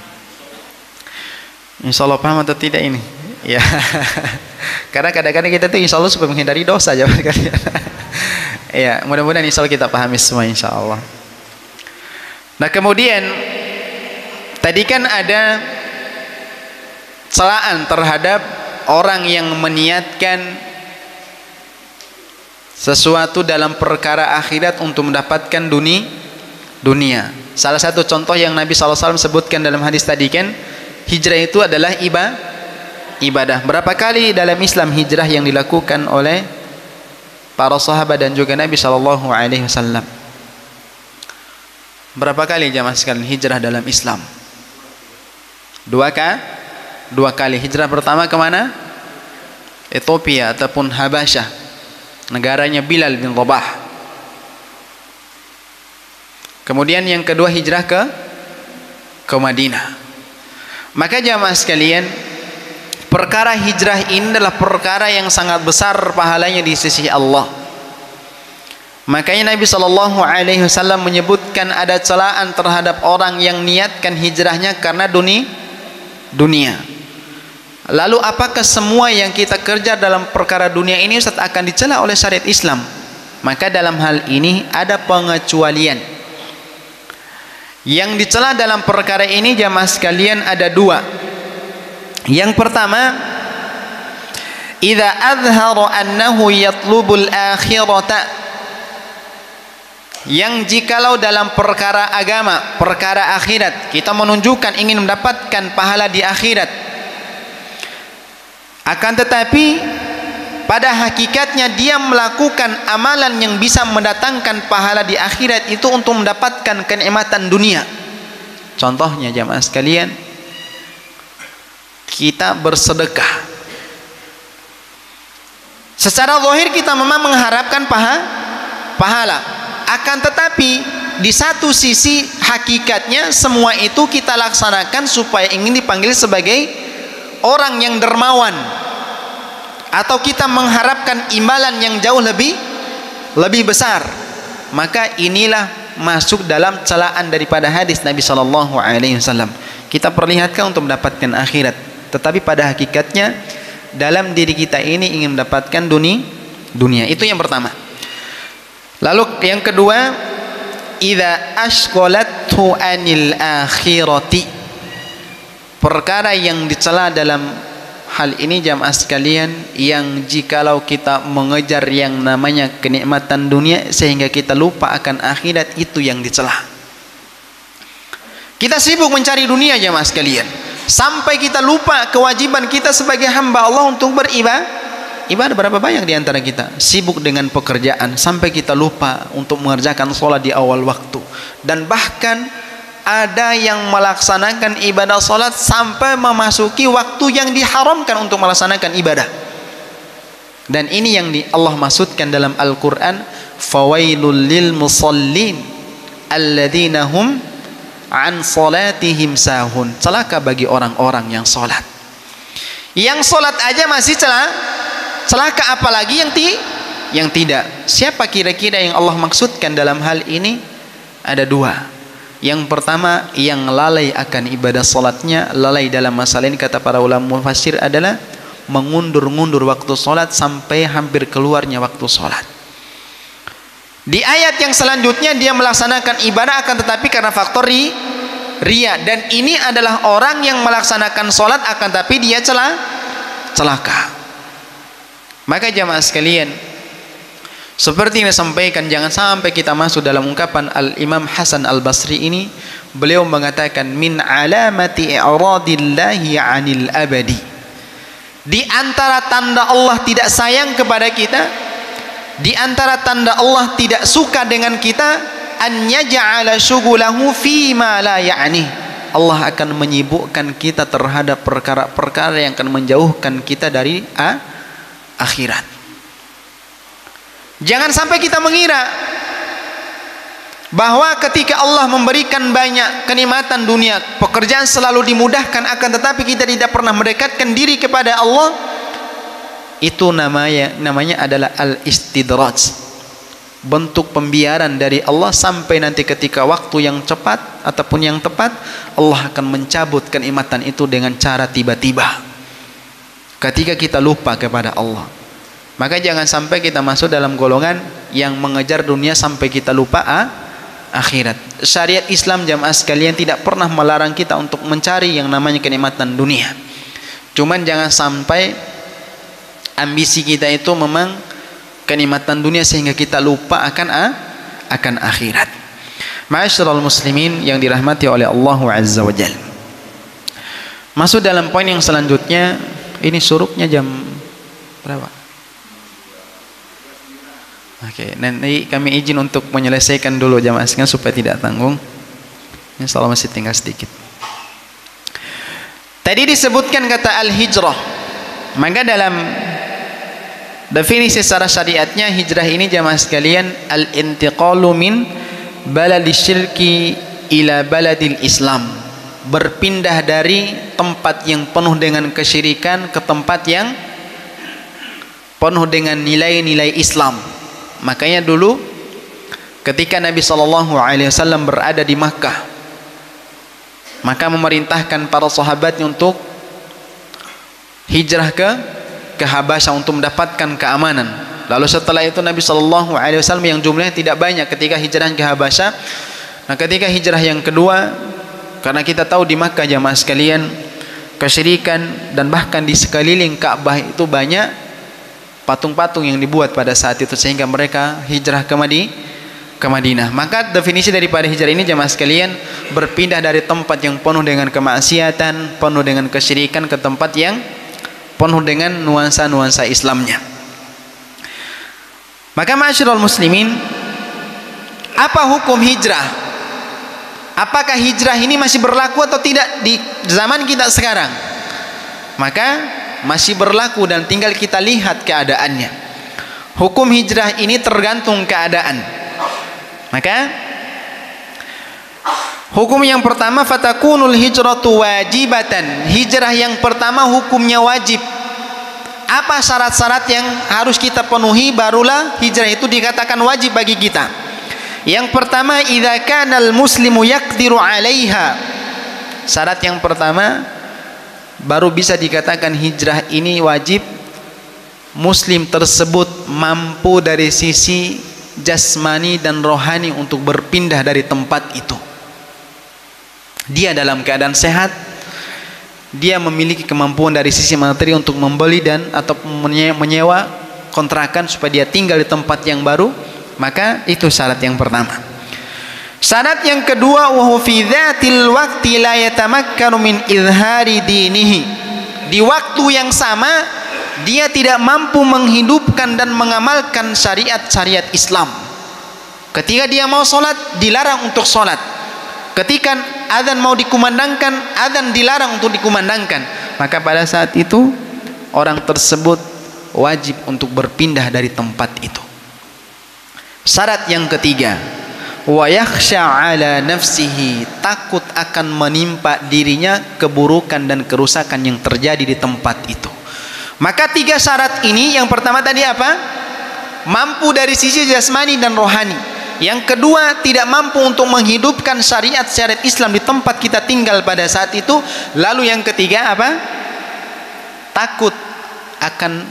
Insya Allah paham atau tidak ini? Ya. Karena kadang-kadang kita tuh insya Allah supaya menghindari dosa jamaah kalian. Ya, mudah-mudahan insya Allah kita pahami semua insya Allah. Nah kemudian tadi kan ada celaan terhadap orang yang meniatkan sesuatu dalam perkara akhirat untuk mendapatkan dunia. Salah satu contoh yang Nabi SAW sebutkan dalam hadis tadi kan, hijrah itu adalah ibadah. Berapa kali dalam Islam hijrah yang dilakukan oleh para sahabat dan juga Nabi SAW? Berapa kali jamaah sekalian hijrah dalam Islam? Dua kali. Hijrah pertama kemana? Ethiopia ataupun Habasyah, negaranya Bilal bin Rabah. Kemudian yang kedua hijrah ke Madinah. Maka jamaah sekalian, perkara hijrah ini adalah perkara yang sangat besar pahalanya di sisi Allah. Makanya Nabi SAW menyebutkan ada celaan terhadap orang yang niatkan hijrahnya karena dunia. Lalu apakah semua yang kita kerja dalam perkara dunia ini Ustaz akan dicela oleh syariat Islam? Maka dalam hal ini ada pengecualian. Yang dicela dalam perkara ini jamaah sekalian ada dua. Yang pertama, idza azhara annahu yatlubul akhirata, yang jikalau dalam perkara agama, perkara akhirat, kita menunjukkan ingin mendapatkan pahala di akhirat, akan tetapi pada hakikatnya dia melakukan amalan yang bisa mendatangkan pahala di akhirat itu untuk mendapatkan kenikmatan dunia. Contohnya jamaah sekalian, kita bersedekah. Secara zahir kita memang mengharapkan pahala. Akan tetapi di satu sisi hakikatnya semua itu kita laksanakan supaya ingin dipanggil sebagai orang yang dermawan, atau kita mengharapkan imbalan yang jauh lebih besar. Maka inilah masuk dalam celaan daripada hadis Nabi SAW. Kita perlihatkan untuk mendapatkan akhirat, tetapi pada hakikatnya dalam diri kita ini ingin mendapatkan dunia. Itu yang pertama. Lalu yang kedua, idza ashghalathu anil akhirati. Perkara yang dicela dalam hal ini jamaah sekalian, yang jikalau kita mengejar yang namanya kenikmatan dunia sehingga kita lupa akan akhirat, itu yang dicela. Kita sibuk mencari dunia jamaah sekalian, sampai kita lupa kewajiban kita sebagai hamba Allah untuk beribadah. Berapa banyak di antara kita sibuk dengan pekerjaan sampai kita lupa untuk mengerjakan sholat di awal waktu. Dan bahkan ada yang melaksanakan ibadah sholat sampai memasuki waktu yang diharamkan untuk melaksanakan ibadah. Dan ini yang Allah maksudkan dalam Al-Quran, fawailul lil musallin alladzina hum an salatihim sahun. Celaka bagi orang-orang yang sholat. Yang sholat aja masih celaka, apalagi yang tidak. Siapa kira-kira yang Allah maksudkan dalam hal ini? Ada dua. Yang pertama, yang lalai akan ibadah salatnya. Lalai dalam masalah ini kata para ulama mufassir adalah mengundur-ngundur waktu salat sampai hampir keluarnya waktu salat. Di ayat yang selanjutnya dia melaksanakan ibadah akan tetapi karena faktor riya. Dan ini adalah orang yang melaksanakan salat akan tapi dia celaka. Maka jamaah sekalian, seperti yang disampaikan, jangan sampai kita masuk dalam ungkapan Al-Imam Hasan Al-Basri ini. Beliau mengatakan, min alamati i'radillahi 'anil abadi. Di antara tanda Allah tidak sayang kepada kita, di antara tanda Allah tidak suka dengan kita, an yaj'ala syugulahu fi ma la ya'ni. Allah akan menyibukkan kita terhadap perkara-perkara yang akan menjauhkan kita dari akhirat. Jangan sampai kita mengira bahwa ketika Allah memberikan banyak kenikmatan dunia, pekerjaan selalu dimudahkan, akan tetapi kita tidak pernah mendekatkan diri kepada Allah. Itu namanya adalah al-istidraj, bentuk pembiaran dari Allah, sampai nanti ketika waktu yang cepat ataupun yang tepat, Allah akan mencabut kenikmatan itu dengan cara tiba-tiba ketika kita lupa kepada Allah. Maka jangan sampai kita masuk dalam golongan yang mengejar dunia sampai kita lupa akhirat. Syariat Islam jamaah sekalian tidak pernah melarang kita untuk mencari yang namanya kenikmatan dunia. Cuman jangan sampai ambisi kita itu memang kenikmatan dunia sehingga kita lupa akan akhirat. Ma'asyiral muslimin yang dirahmati oleh Allah Azza wa Jalla. Masuk dalam poin yang selanjutnya. Ini suruknya jam berapa? Oke, nanti kami izin untuk menyelesaikan dulu jamaah sekalian supaya tidak tanggung. Insya Allah masih tinggal sedikit. Tadi disebutkan kata al-hijrah. Maka dalam definisi secara syariatnya, hijrah ini jamaah sekalian al-intiqalu min baladil syirki ila baladil Islam. Berpindah dari tempat yang penuh dengan kesyirikan ke tempat yang penuh dengan nilai-nilai Islam. Makanya dulu ketika Nabi SAW berada di Makkah, maka memerintahkan para sahabatnya untuk hijrah ke Habasyah untuk mendapatkan keamanan. Lalu setelah itu Nabi SAW yang jumlahnya tidak banyak ketika hijrah ke Habasyah. Nah, ketika hijrah yang kedua, karena kita tahu di Makkah jamaah sekalian kesyirikan, dan bahkan di sekeliling Ka'bah itu banyak patung-patung yang dibuat pada saat itu, sehingga mereka hijrah ke Madinah. Maka definisi daripada hijrah ini jamaah sekalian berpindah dari tempat yang penuh dengan kemaksiatan, penuh dengan kesyirikan, ke tempat yang penuh dengan nuansa-nuansa Islamnya. Maka ma'asyiral muslimin, apa hukum hijrah? Apakah hijrah ini masih berlaku atau tidak di zaman kita sekarang? Maka masih berlaku dan tinggal kita lihat keadaannya. Hukum hijrah ini tergantung keadaan. Maka hukum yang pertama, fatakunul hijratu wajibatan. Hijrah yang pertama hukumnya wajib. Apa syarat-syarat yang harus kita penuhi barulah hijrah itu dikatakan wajib bagi kita? Yang pertama, idza kanal muslimu yaqdiru 'alaiha. Syarat yang pertama baru bisa dikatakan hijrah ini wajib, muslim tersebut mampu dari sisi jasmani dan rohani untuk berpindah dari tempat itu. Dia dalam keadaan sehat, dia memiliki kemampuan dari sisi materi untuk membeli dan atau menyewa kontrakan supaya dia tinggal di tempat yang baru, maka itu syarat yang pertama. Syarat yang kedua, wa huwa fi dzatil waqti la yatamakkanu min izhari dinihi. Di waktu yang sama dia tidak mampu menghidupkan dan mengamalkan syariat-syariat Islam. Ketika dia mau sholat, dilarang untuk sholat. Ketika azan mau dikumandangkan, azan dilarang untuk dikumandangkan. Maka pada saat itu orang tersebut wajib untuk berpindah dari tempat itu. Syarat yang ketiga, wa yakhsha ala nafsihi, takut akan menimpa dirinya keburukan dan kerusakan yang terjadi di tempat itu. Maka tiga syarat ini, yang pertama tadi apa? Mampu dari sisi jasmani dan rohani. Yang kedua, tidak mampu untuk menghidupkan syariat-syariat Islam di tempat kita tinggal pada saat itu. Lalu yang ketiga apa? Takut akan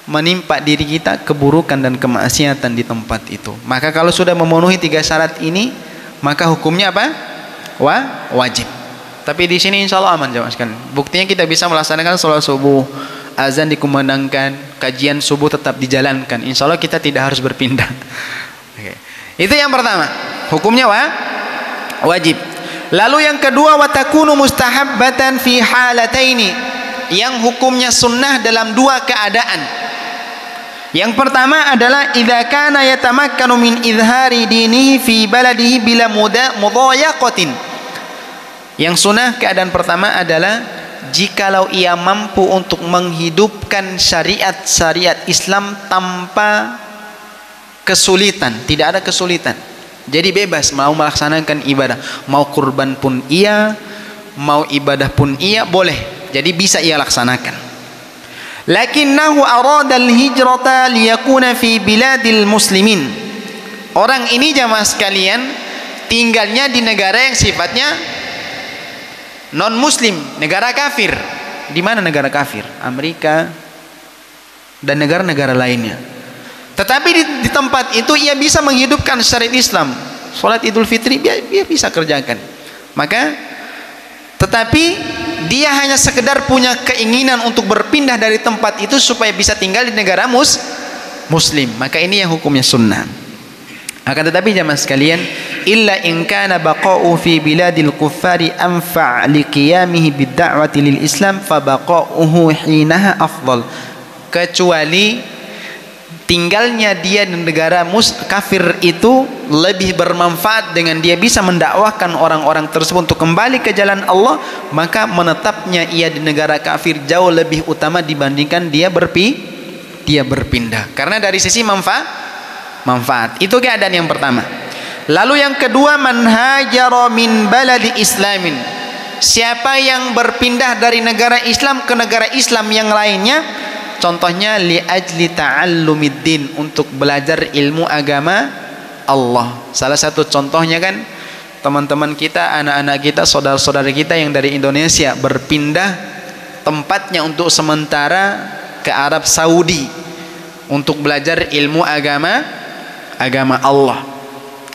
menimpa diri kita keburukan dan kemaksiatan di tempat itu. Maka kalau sudah memenuhi tiga syarat ini, maka hukumnya apa? Wajib. Tapi di sini insya Allah aman jamaah sekalian. Buktinya kita bisa melaksanakan sholat subuh, azan dikumandangkan, kajian subuh tetap dijalankan. Insya Allah kita tidak harus berpindah. Okay. Itu yang pertama, hukumnya wajib. Lalu yang kedua, wa takunu mustahabbatan fi halataini, yang hukumnya sunnah dalam dua keadaan. Yang pertama adalah idza kana yatamakkanu min izhari dinihi fi baladihi bila mudayaqatin. Yang sunnah keadaan pertama adalah jikalau ia mampu untuk menghidupkan syariat-syariat Islam tanpa kesulitan, tidak ada kesulitan. Jadi bebas mau melaksanakan ibadah, mau kurban pun iya, mau ibadah pun iya, boleh. Jadi bisa ia laksanakan. Lakinnahu arada al-hijrata liyakuna fi biladil muslimin. Orang ini jamaah sekalian tinggalnya di negara yang sifatnya non muslim, negara kafir. Di mana negara kafir? Amerika dan negara-negara lainnya. Tetapi di tempat itu ia bisa menghidupkan syariat Islam. Salat Idul Fitri dia bisa kerjakan. Maka tetapi dia hanya sekedar punya keinginan untuk berpindah dari tempat itu supaya bisa tinggal di negara muslim. Maka ini yang hukumnya sunnah. Akan tetapi jamaah sekalian, illa in kana baqa'u fi biladil kuffari anfa' liqiyamihi bid-da'wati lil Islam fa baqa'uhu hinaha afdal. Kecuali tinggalnya dia di negara kafir itu lebih bermanfaat dengan dia bisa mendakwahkan orang-orang tersebut untuk kembali ke jalan Allah, maka menetapnya ia di negara kafir jauh lebih utama dibandingkan dia berpindah. Karena dari sisi manfaat. Itu keadaan yang pertama. Lalu yang kedua, man hajara min baladi islamin. Siapa yang berpindah dari negara Islam ke negara Islam yang lainnya, contohnya li ajli ta'allumiddin, untuk belajar ilmu agama Allah. Salah satu contohnya kan teman-teman kita, anak-anak kita, saudara-saudara kita yang dari Indonesia berpindah tempatnya untuk sementara ke Arab Saudi untuk belajar ilmu agama Allah.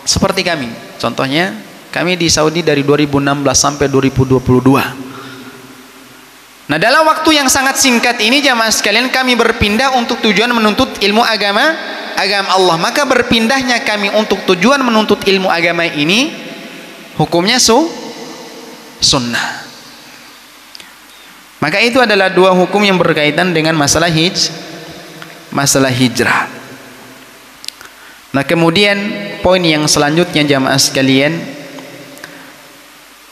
Seperti kami, contohnya kami di Saudi dari 2016 sampai 2022. Nah, dalam waktu yang sangat singkat ini jamaah sekalian kami berpindah untuk tujuan menuntut ilmu agama Allah. Maka berpindahnya kami untuk tujuan menuntut ilmu agama ini hukumnya sunnah. Maka itu adalah dua hukum yang berkaitan dengan masalah hijrah. Nah, kemudian poin yang selanjutnya jamaah sekalian,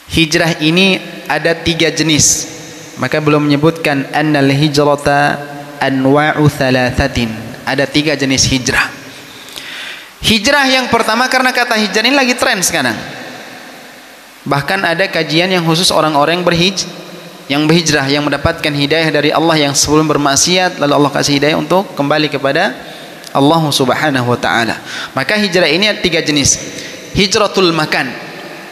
hijrah ini ada 3 jenis. Maka belum menyebutkan annal hijrata anwa'u thalathatin. Ada 3 jenis hijrah. Hijrah yang pertama, karena kata hijrah ini lagi tren sekarang. Bahkan ada kajian yang khusus orang-orang yang berhijrah, yang mendapatkan hidayah dari Allah, yang sebelum bermaksiat lalu Allah kasih hidayah untuk kembali kepada Allah Subhanahu wa taala. Maka hijrah ini ada 3 jenis. Hijratul makan,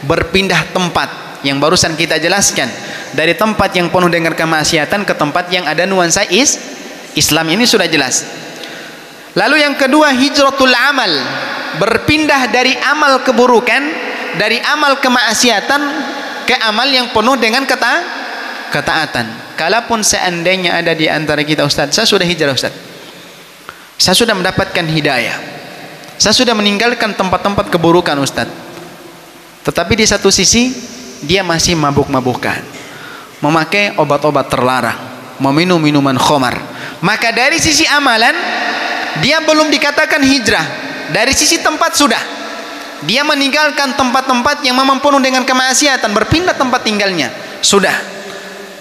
berpindah tempat, yang barusan kita jelaskan, dari tempat yang penuh dengan kemaksiatan ke tempat yang ada nuansa Islam, ini sudah jelas. Lalu yang kedua, hijratul amal, berpindah dari amal keburukan, dari amal kemaksiatan ke amal yang penuh dengan ketaatan. Kalaupun seandainya ada di antara kita, Ustaz, saya sudah hijrah, Ustaz, saya sudah mendapatkan hidayah, saya sudah meninggalkan tempat-tempat keburukan, Ustaz, tetapi di satu sisi dia masih mabuk-mabukan, memakai obat-obat terlarang, meminum minuman khamar, maka dari sisi amalan dia belum dikatakan hijrah. Dari sisi tempat sudah, dia meninggalkan tempat-tempat yang memang penuh dengan kemaksiatan, berpindah tempat tinggalnya, sudah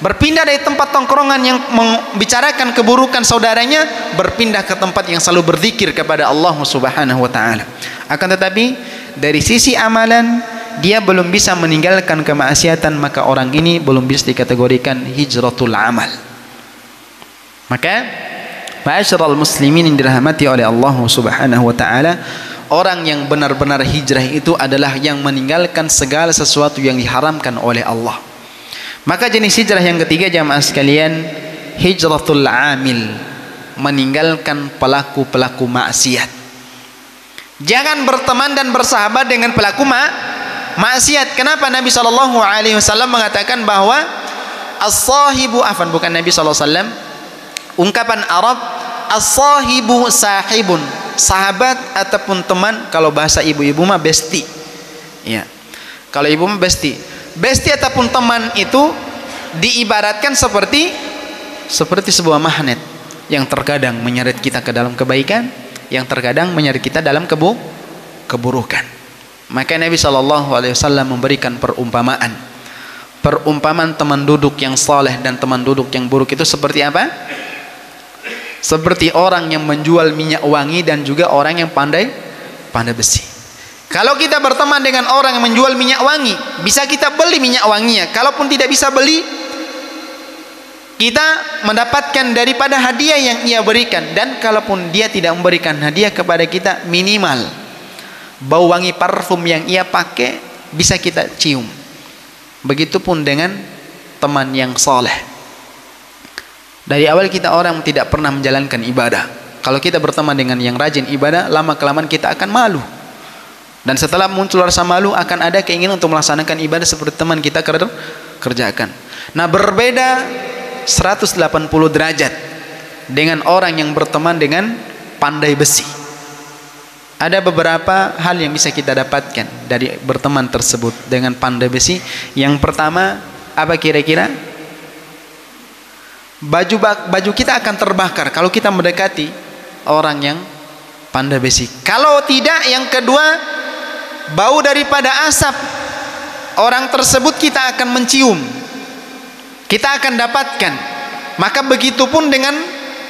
berpindah dari tempat tongkrongan yang membicarakan keburukan saudaranya, berpindah ke tempat yang selalu berzikir kepada Allah Subhanahu wa taala. Akan tetapi dari sisi amalan dia belum bisa meninggalkan kemaksiatan, maka orang ini belum bisa dikategorikan hijratul amal. Maka ma'asyiral muslimin yang dirahmati oleh Allah Subhanahu wa taala, orang yang benar-benar hijrah itu adalah yang meninggalkan segala sesuatu yang diharamkan oleh Allah. Maka jenis hijrah yang ketiga, jamaah sekalian, hijratul amil, meninggalkan pelaku-pelaku maksiat. Jangan berteman dan bersahabat dengan pelaku maksiat. Kenapa Nabi SAW mengatakan bahwa as-sahibu, bukan Nabi SAW, ungkapan Arab, as-sahibu sahibun, sahabat ataupun teman, kalau bahasa ibu-ibu mah besti. Ya. Kalau ibu mah besti. Besti ataupun teman itu diibaratkan seperti sebuah magnet yang terkadang menyeret kita ke dalam kebaikan, yang terkadang menyeret kita dalam keburukan. Maka Nabi SAW memberikan perumpamaan. Perumpamaan teman duduk yang saleh dan teman duduk yang buruk itu seperti apa? Seperti orang yang menjual minyak wangi dan juga orang yang pandai besi. Kalau kita berteman dengan orang yang menjual minyak wangi, bisa kita beli minyak wanginya. Kalaupun tidak bisa beli, kita mendapatkan daripada hadiah yang ia berikan. Dan kalaupun dia tidak memberikan hadiah kepada kita, minimal bau wangi parfum yang ia pakai bisa kita cium. Begitupun dengan teman yang saleh. Dari awal kita orang tidak pernah menjalankan ibadah. Kalau kita berteman dengan yang rajin ibadah, lama-kelamaan kita akan malu. Dan setelah muncul rasa malu, akan ada keinginan untuk melaksanakan ibadah seperti teman kita kerjakan. Nah, berbeda 180 derajat dengan orang yang berteman dengan pandai besi. Ada beberapa hal yang bisa kita dapatkan dari berteman tersebut dengan pandai besi. Yang pertama, apa kira-kira? Baju kita akan terbakar kalau kita mendekati orang yang pandai besi. Kalau tidak, yang kedua, bau daripada asap orang tersebut kita akan mencium, kita akan dapatkan. Maka begitupun dengan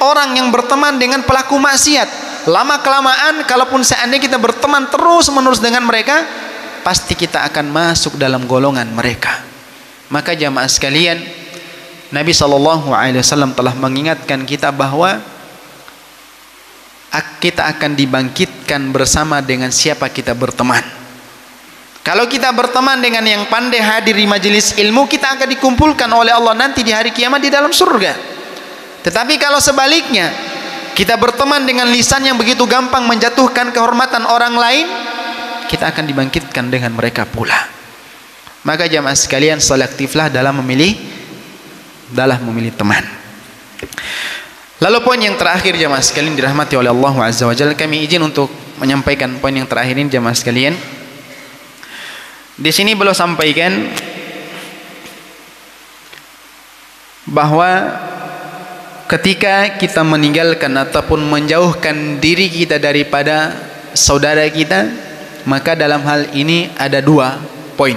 orang yang berteman dengan pelaku maksiat. Lama kelamaan, kalaupun seandainya kita berteman terus menerus dengan mereka, pasti kita akan masuk dalam golongan mereka. Maka jamaah sekalian, Nabi SAW telah mengingatkan kita bahwa kita akan dibangkitkan bersama dengan siapa kita berteman. Kalau kita berteman dengan yang pandai hadir di majelis ilmu, kita akan dikumpulkan oleh Allah nanti di hari kiamat di dalam surga. Tetapi kalau sebaliknya, kita berteman dengan lisan yang begitu gampang menjatuhkan kehormatan orang lain, kita akan dibangkitkan dengan mereka pula. Maka jamaah sekalian, selektiflah dalam memilih teman. Lalu poin yang terakhir jamaah sekalian dirahmati oleh Allah Azza wa Jalla, kami izin untuk menyampaikan poin yang terakhir ini jamaah sekalian. Di sini beliau sampaikan bahwa ketika kita meninggalkan ataupun menjauhkan diri kita daripada saudara kita, maka dalam hal ini ada dua poin.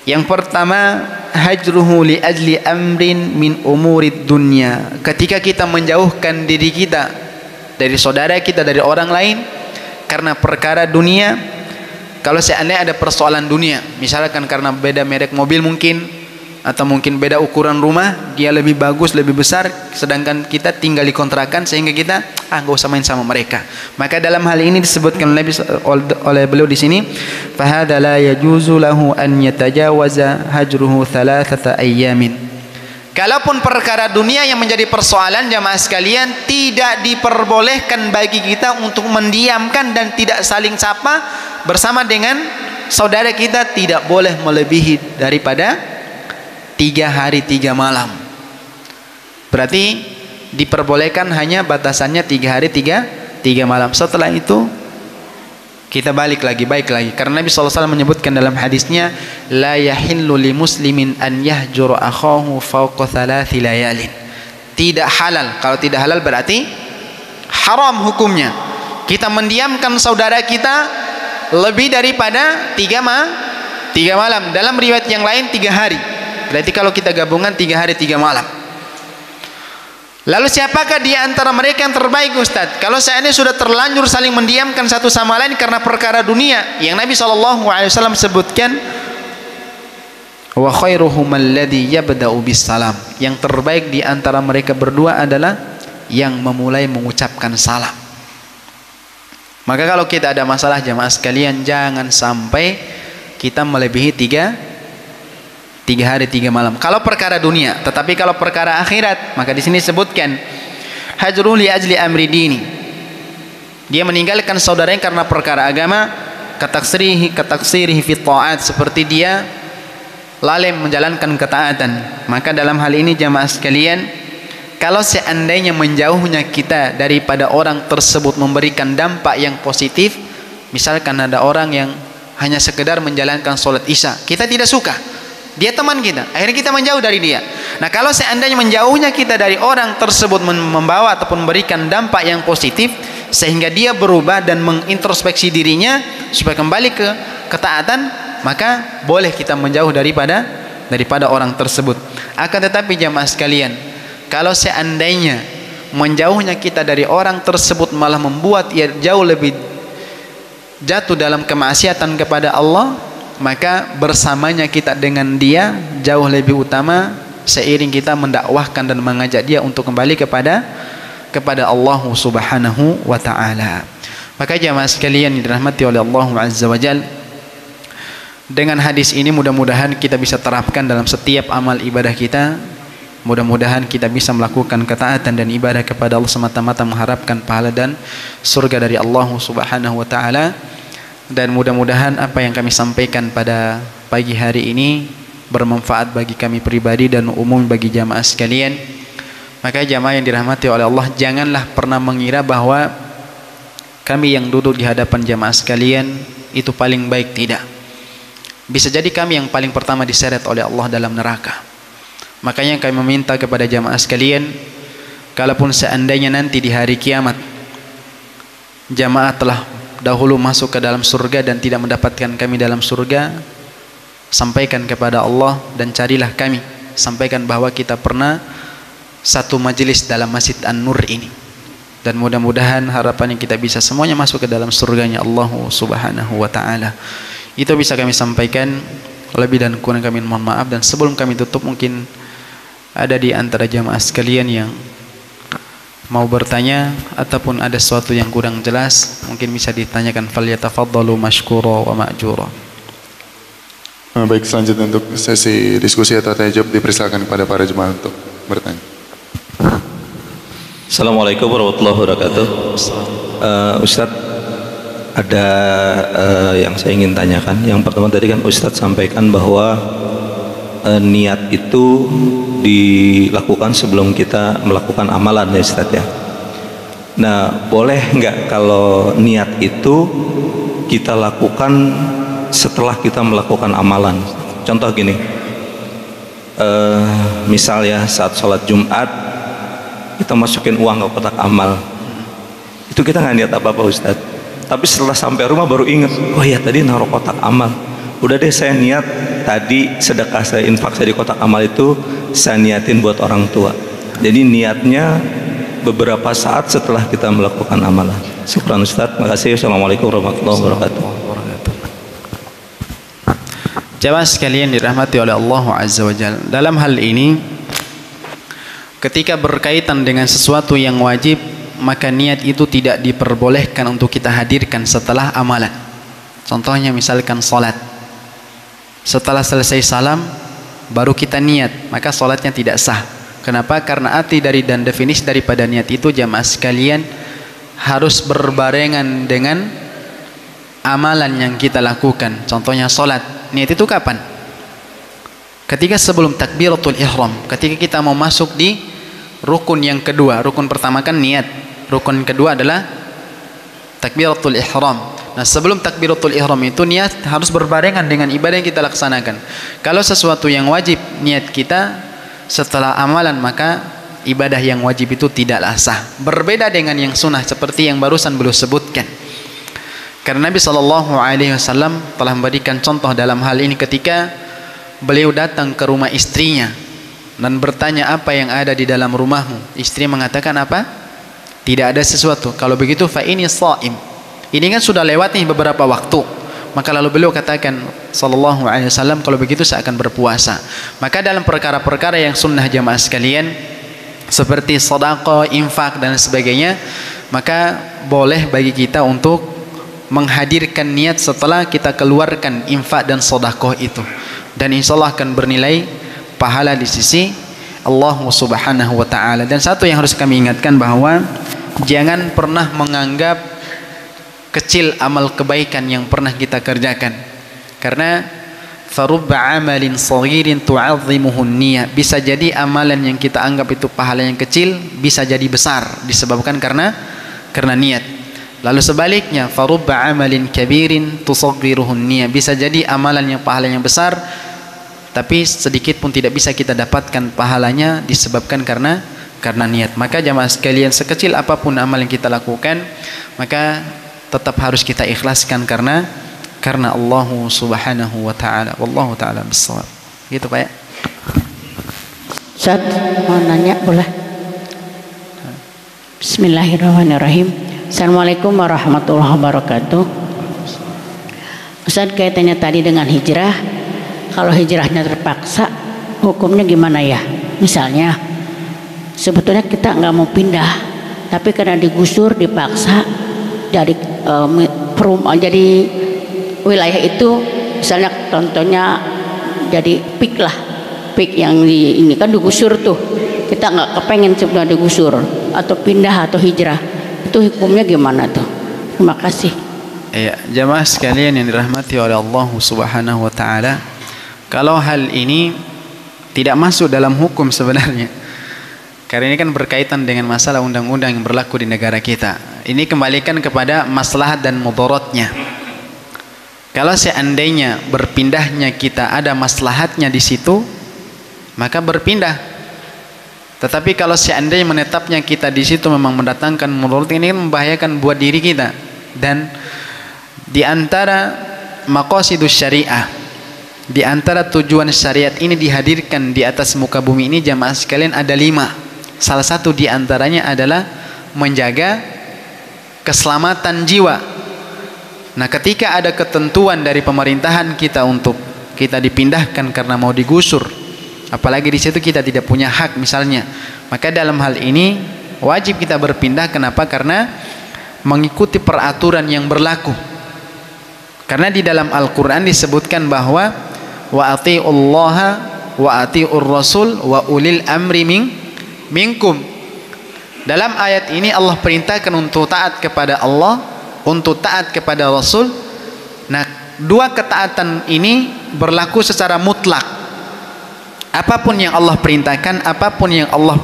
Yang pertama, hajruhu li ajli amrin min umurid dunya. Ketika kita menjauhkan diri kita dari saudara kita, dari orang lain karena perkara dunia. Kalau seandainya ada persoalan dunia, misalkan karena beda merek mobil mungkin, atau mungkin beda ukuran rumah, dia lebih bagus, lebih besar, sedangkan kita tinggal di kontrakan, sehingga kita nggak usah main sama mereka. Maka dalam hal ini disebutkan oleh beliau di sini, fahada la yajuzu lahu an yatajawaza hajruhu thalathata ayyamin. Kalaupun perkara dunia yang menjadi persoalan jamaah sekalian, tidak diperbolehkan bagi kita untuk mendiamkan dan tidak saling sapa bersama dengan saudara kita, tidak boleh melebihi daripada 3 hari 3 malam. Berarti diperbolehkan hanya batasannya 3 hari 3 malam. Setelah itu kita balik lagi, baik lagi. Karena Nabi SAW menyebutkan dalam hadisnya, la yahillu li muslimin an yahjura akhahu fawqa 3 layalin. Tidak halal. Kalau tidak halal berarti haram hukumnya. Kita mendiamkan saudara kita lebih daripada 3 malam. Dalam riwayat yang lain 3 hari. Berarti kalau kita gabungan 3 hari 3 malam. Lalu siapakah di antara mereka yang terbaik, Ustaz? Kalau seandainya sudah terlanjur saling mendiamkan satu sama lain karena perkara dunia, yang Nabi SAW sebutkan, wa khairuhum alladhi yabda'u bis salam. Yang terbaik di antara mereka berdua adalah yang memulai mengucapkan salam. Maka kalau kita ada masalah jamaah sekalian, jangan sampai kita melebihi 3 hari 3 malam. Kalau perkara dunia, tetapi kalau perkara akhirat, maka di sini sebutkan hajruh li ajli amri dini. Dia meninggalkan saudaranya karena perkara agama, kataksirihi fi ta'at, seperti dia lalai menjalankan ketaatan. Maka dalam hal ini jamaah sekalian, kalau seandainya menjauhnya kita daripada orang tersebut memberikan dampak yang positif, misalkan ada orang yang hanya sekedar menjalankan sholat isya, kita tidak suka, dia teman kita, akhirnya kita menjauh dari dia. Nah, kalau seandainya menjauhnya kita dari orang tersebut membawa ataupun memberikan dampak yang positif sehingga dia berubah dan mengintrospeksi dirinya supaya kembali ke ketaatan, maka boleh kita menjauh daripada orang tersebut. Akan tetapi jamaah sekalian, kalau seandainya menjauhnya kita dari orang tersebut malah membuat ia jauh lebih jatuh dalam kemaksiatan kepada Allah, maka bersamanya kita dengan dia jauh lebih utama seiring kita mendakwahkan dan mengajak dia untuk kembali kepada Allah Subhanahu wa taala. Maka jamaah sekalian yang dirahmati oleh Allah Azza wa Jalla, dengan hadis ini mudah-mudahan kita bisa terapkan dalam setiap amal ibadah kita. Mudah-mudahan kita bisa melakukan ketaatan dan ibadah kepada Allah semata-mata mengharapkan pahala dan surga dari Allah Subhanahu wa taala. Dan mudah-mudahan apa yang kami sampaikan pada pagi hari ini bermanfaat bagi kami pribadi dan umum bagi jamaah sekalian. Maka jamaah yang dirahmati oleh Allah, janganlah pernah mengira bahwa kami yang duduk di hadapan jamaah sekalian itu paling baik. Tidak. Bisa jadi kami yang paling pertama diseret oleh Allah dalam neraka. Makanya kami meminta kepada jamaah sekalian, kalaupun seandainya nanti di hari kiamat jamaah telah dahulu masuk ke dalam surga dan tidak mendapatkan kami dalam surga, sampaikan kepada Allah dan carilah kami, sampaikan bahwa kita pernah satu majelis dalam Masjid An-Nur ini, dan mudah-mudahan harapannya kita bisa semuanya masuk ke dalam surganya Allah Subhanahu wa taala. Itu bisa kami sampaikan, lebih dan kurang kami mohon maaf. Dan sebelum kami tutup, mungkin ada di antara jamaah sekalian yang mau bertanya ataupun ada sesuatu yang kurang jelas, mungkin bisa ditanyakan. Falyatafaddalu mashkura wa ma'jura. Baik, selanjutnya untuk sesi diskusi atau tanya jawab dipersilakan kepada para jemaah untuk bertanya. Assalamualaikum warahmatullahi wabarakatuh. Ustadz, ada yang saya ingin tanyakan. Yang pertama tadi kan Ustadz sampaikan bahwa niat itu dilakukan sebelum kita melakukan amalan ya Ustaz ya. Nah, boleh nggak kalau niat itu kita lakukan setelah kita melakukan amalan? Contoh gini, misal ya saat sholat Jumat kita masukin uang ke kotak amal, itu kita nggak niat apa-apa Ustaz, tapi setelah sampai rumah baru ingat, oh ya tadi naruh kotak amal. Udah deh, saya niat tadi sedekah saya, infak saya di kotak amal itu saya niatin buat orang tua. Jadi niatnya beberapa saat setelah kita melakukan amalan. Syukran Ustaz. Makasih. Assalamualaikum warahmatullahi wabarakatuh. Jamaah sekalian dirahmati oleh Allah Azza wa Jalla, dalam hal ini ketika berkaitan dengan sesuatu yang wajib, maka niat itu tidak diperbolehkan untuk kita hadirkan setelah amalan. Contohnya misalkan salat, setelah selesai salam baru kita niat, maka sholatnya tidak sah. Kenapa? Karena arti dari dan definisi daripada niat itu jamaah sekalian harus berbarengan dengan amalan yang kita lakukan. Contohnya sholat, niat itu kapan? Ketika sebelum takbiratul ihram, ketika kita mau masuk di rukun yang kedua. Rukun pertama kan niat, rukun kedua adalah takbiratul ihram. Nah, sebelum takbiratul ihram itu niat harus berbarengan dengan ibadah yang kita laksanakan. Kalau sesuatu yang wajib niat kita setelah amalan, maka ibadah yang wajib itu tidaklah sah. Berbeda dengan yang sunnah seperti yang barusan beliau sebutkan. Karena Nabi SAW telah memberikan contoh dalam hal ini ketika beliau datang ke rumah istrinya dan bertanya, apa yang ada di dalam rumahmu? Istri mengatakan apa? Tidak ada sesuatu. Kalau begitu fa ini shaim. Ini kan sudah lewat nih beberapa waktu. Maka lalu beliau katakan sallallahu alaihi wasallam, kalau begitu saya akan berpuasa. Maka dalam perkara-perkara yang sunnah jamaah sekalian seperti sedekah, infak dan sebagainya, maka boleh bagi kita untuk menghadirkan niat setelah kita keluarkan infak dan sedekah itu, dan insyaallah akan bernilai pahala di sisi Allah Subhanahu wa taala. Dan satu yang harus kami ingatkan bahwa jangan pernah menganggap kecil amal kebaikan yang pernah kita kerjakan, karena farubba amalin saghirin tu'azzimuhu niyah, bisa jadi amalan yang kita anggap itu pahala yang kecil bisa jadi besar disebabkan karena niat. Lalu sebaliknya, farubba amalin kabirin tusaghiruhu niyah, bisa jadi amalan yang pahala yang besar tapi sedikit pun tidak bisa kita dapatkan pahalanya disebabkan karena niat. Maka jamaah sekalian, sekecil apapun amal yang kita lakukan, maka tetap harus kita ikhlaskan karena Allah Subhanahu wa taala. Wallahu taala bissawab. Gitu Pak ya. Ustaz, mau nanya boleh? Bismillahirrahmanirrahim. Assalamualaikum warahmatullahi wabarakatuh. Ustaz, kaitannya tadi dengan hijrah, kalau hijrahnya terpaksa hukumnya gimana ya? Misalnya sebetulnya kita nggak mau pindah, tapi karena digusur dipaksa dari jadi wilayah itu, misalnya contohnya jadi pik yang ini kan digusur tuh, kita nggak kepengen sebenarnya digusur atau pindah atau hijrah, itu hukumnya gimana tuh? Terima kasih. Ya, jamaah sekalian yang dirahmati oleh Allah Subhanahu wa taala, kalau hal ini tidak masuk dalam hukum sebenarnya, karena ini kan berkaitan dengan masalah undang-undang yang berlaku di negara kita. Ini kembalikan kepada maslahat dan mudaratnya. Kalau seandainya berpindahnya kita ada maslahatnya di situ, maka berpindah. Tetapi kalau seandainya menetapnya kita di situ memang mendatangkan mudarat, ini kan membahayakan buat diri kita. Dan di antara maqasidus syariah, di antara tujuan syariat ini dihadirkan di atas muka bumi ini jamaah sekalian ada 5. Salah satu di antaranya adalah menjaga keselamatan jiwa. Nah, ketika ada ketentuan dari pemerintahan kita untuk kita dipindahkan karena mau digusur, apalagi di situ kita tidak punya hak misalnya, maka dalam hal ini wajib kita berpindah. Kenapa? Karena mengikuti peraturan yang berlaku. Karena di dalam Al-Quran disebutkan bahwa wa ati'ullaha wa ati'ur rasul wa ulil amri minkum. Dalam ayat ini Allah perintahkan untuk taat kepada Allah, untuk taat kepada Rasul. Nah, dua ketaatan ini berlaku secara mutlak. Apapun yang Allah perintahkan, apapun yang Allah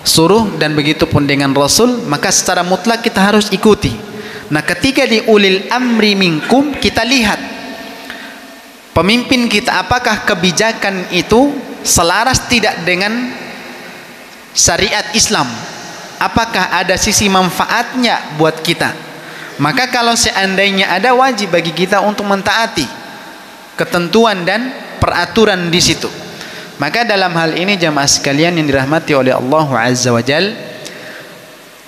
suruh, dan begitu pun dengan Rasul, maka secara mutlak kita harus ikuti. Nah, ketika di ulil amri minkum, kita lihat pemimpin kita apakah kebijakan itu selaras tidak dengan syariat Islam, apakah ada sisi manfaatnya buat kita. Maka kalau seandainya ada, wajib bagi kita untuk mentaati ketentuan dan peraturan di situ. Maka dalam hal ini jamaah sekalian yang dirahmati oleh Allah Azza wa Jal,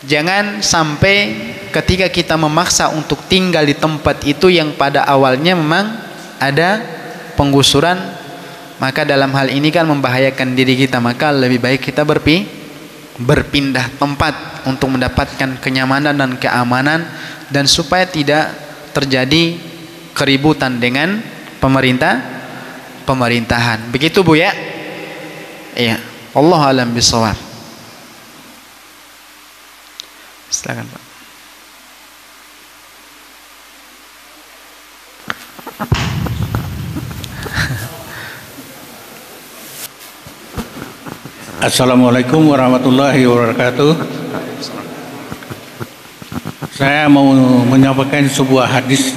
jangan sampai ketika kita memaksa untuk tinggal di tempat itu yang pada awalnya memang ada penggusuran, maka dalam hal ini kan membahayakan diri kita. Maka lebih baik kita berpindah tempat untuk mendapatkan kenyamanan dan keamanan, dan supaya tidak terjadi keributan dengan pemerintah pemerintahan. Begitu Bu ya? Iya. Allah alam bisawab. Silakan Pak. Assalamualaikum warahmatullahi wabarakatuh. Saya mau menyampaikan sebuah hadis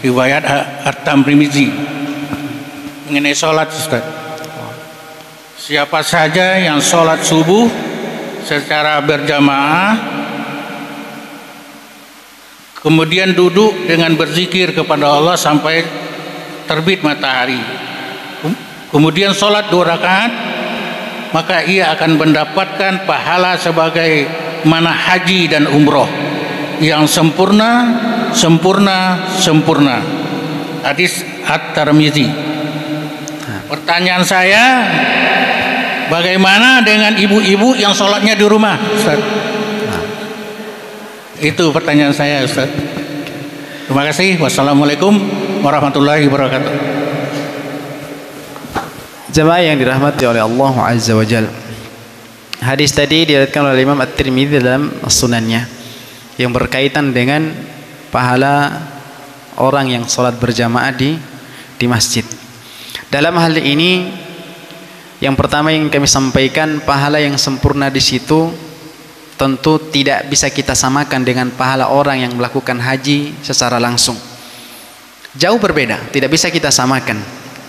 riwayat At-Tirmidzi mengenai sholat, Ustaz. Siapa saja yang sholat subuh secara berjamaah kemudian duduk dengan berzikir kepada Allah sampai terbit matahari, kemudian sholat 2 rakaat, maka ia akan mendapatkan pahala sebagai mana haji dan umroh yang sempurna. Hadis At-Tirmidzi. Pertanyaan saya, bagaimana dengan ibu-ibu yang sholatnya di rumah, Ustaz? Itu pertanyaan saya, Ustaz. Terima kasih. Wassalamualaikum warahmatullahi wabarakatuh. Jemaah yang dirahmati oleh Allah Azza wa Jalla. Hadis tadi diriwayatkan oleh Imam At-Tirmidzi dalam sunannya yang berkaitan dengan pahala orang yang sholat berjamaah di masjid. Dalam hal ini yang pertama yang kami sampaikan, pahala yang sempurna di situ tentu tidak bisa kita samakan dengan pahala orang yang melakukan haji secara langsung. Jauh berbeda, tidak bisa kita samakan.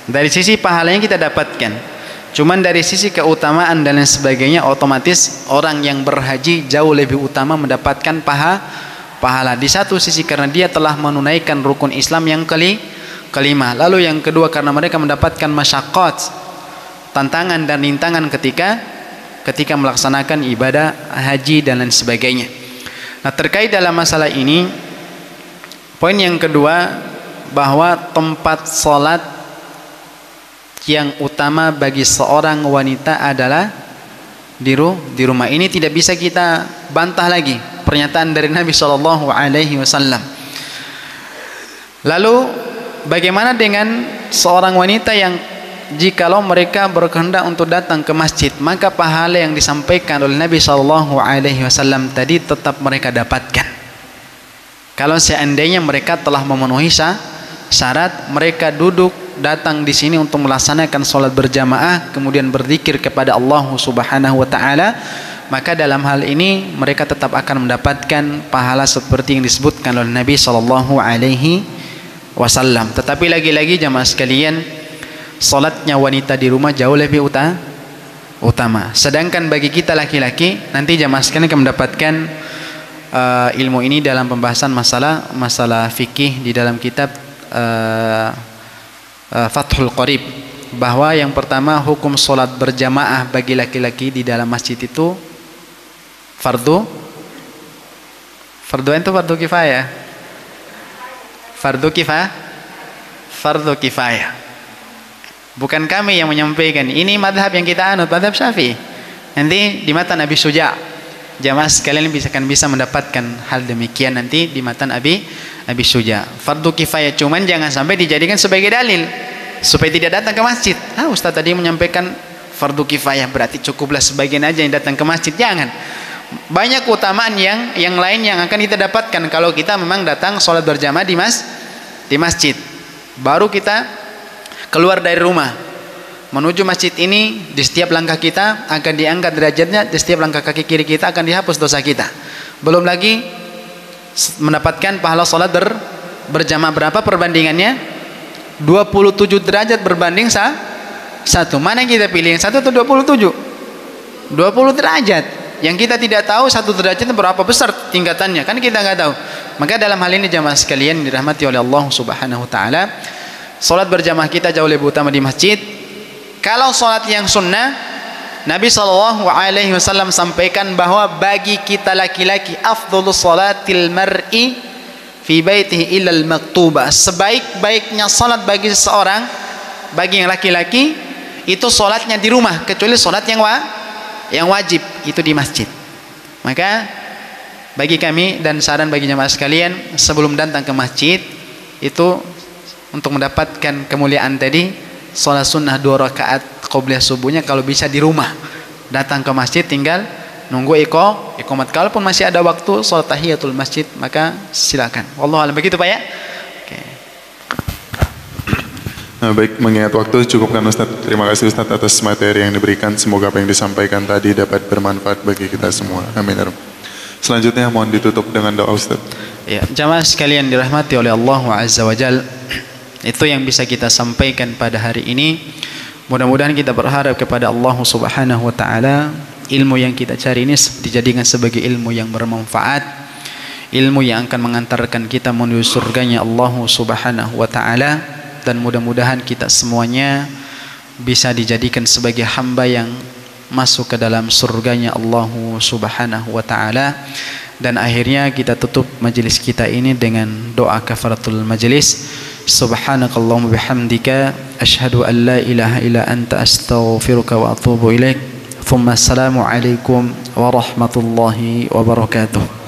Dari sisi pahala yang kita dapatkan, cuman dari sisi keutamaan dan lain sebagainya, otomatis orang yang berhaji jauh lebih utama mendapatkan pahala. Di satu sisi karena dia telah menunaikan rukun Islam yang kelima. Lalu yang kedua karena mereka mendapatkan masyaqqat, tantangan dan rintangan ketika melaksanakan ibadah haji dan lain sebagainya. Nah, terkait dalam masalah ini, poin yang kedua bahwa tempat sholat yang utama bagi seorang wanita adalah di rumah. Ini tidak bisa kita bantah lagi, pernyataan dari Nabi SAW. Lalu bagaimana dengan seorang wanita yang jikalau mereka berkehendak untuk datang ke masjid, maka pahala yang disampaikan oleh Nabi SAW tadi tetap mereka dapatkan. Kalau seandainya mereka telah memenuhi syarat, mereka duduk datang di sini untuk melaksanakan sholat berjamaah, kemudian berzikir kepada Allah Subhanahu wa taala, maka dalam hal ini mereka tetap akan mendapatkan pahala seperti yang disebutkan oleh Nabi SAW. Tetapi lagi-lagi jamaah sekalian, sholatnya wanita di rumah jauh lebih utama. Sedangkan bagi kita laki-laki, nanti jamaah sekalian akan mendapatkan ilmu ini dalam pembahasan masalah fikih di dalam kitab Fathul Qarib, bahwa yang pertama hukum sholat berjamaah bagi laki-laki di dalam masjid itu fardu kifayah. Fardu kifayah. Bukan kami yang menyampaikan. Ini madhab yang kita anut, madhab Syafi'i. Nanti di matan Abi Suja', jamaah sekalian akan bisa mendapatkan hal demikian nanti di matan Abi Suja'. Fardu kifayah, cuman jangan sampai dijadikan sebagai dalil supaya tidak datang ke masjid. Ustaz tadi menyampaikan fardu kifayah, berarti cukuplah sebagian aja yang datang ke masjid. Jangan. Banyak keutamaan yang lain yang akan kita dapatkan kalau kita memang datang sholat berjamaah di masjid. Baru kita keluar dari rumah menuju masjid ini, di setiap langkah kita akan diangkat derajatnya, di setiap langkah kaki kiri kita akan dihapus dosa kita. Belum lagi mendapatkan pahala sholat berjamaah. Berapa perbandingannya? 27 derajat berbanding satu. Mana yang kita pilih, yang satu atau 27? 20 derajat. Yang kita tidak tahu satu derajatnya berapa besar tingkatannya, kan kita nggak tahu. Maka dalam hal ini jamaah sekalian dirahmati oleh Allah Subhanahu wa taala, salat berjamaah kita jauh lebih utama di masjid. Kalau salat yang sunnah, Nabi SAW sampaikan bahwa bagi kita laki-laki, afdhalus salatil mar'i fi baitihi illal maktubah, sebaik-baiknya salat bagi seseorang, bagi yang laki-laki itu salatnya di rumah, kecuali salat yang wajib itu di masjid. Maka bagi kami dan saran bagi jemaah sekalian, sebelum datang ke masjid itu untuk mendapatkan kemuliaan tadi, sholat sunnah 2 rakaat qobliyah subuhnya kalau bisa di rumah. Datang ke masjid tinggal nunggu iqamat. Kalaupun masih ada waktu sholat tahiyatul masjid, maka silakan. Wallahu a'lam. Begitu Pak ya? Oke. Nah, baik, mengingat waktu cukupkan Ustaz. Terima kasih Ustaz atas materi yang diberikan. Semoga apa yang disampaikan tadi dapat bermanfaat bagi kita semua. Amin. Selanjutnya mohon ditutup dengan doa Ustaz. Ya, jamaah sekalian dirahmati oleh Allah Azza wa Jal, itu yang bisa kita sampaikan pada hari ini. Mudah-mudahan kita berharap kepada Allah Subhanahu wa taala ilmu yang kita cari ini dijadikan sebagai ilmu yang bermanfaat, ilmu yang akan mengantarkan kita menuju surganya Allah Subhanahu wa taala, dan mudah-mudahan kita semuanya bisa dijadikan sebagai hamba yang masuk ke dalam surganya Allah Subhanahu wa taala. Dan akhirnya kita tutup majelis kita ini dengan doa kafaratul majelis. Subhanakallahumma bihamdika asyhadu an la ilaha illa anta astaghfiruka wa atubu ilaik. Assalamu alaikum warahmatullahi wabarakatuh.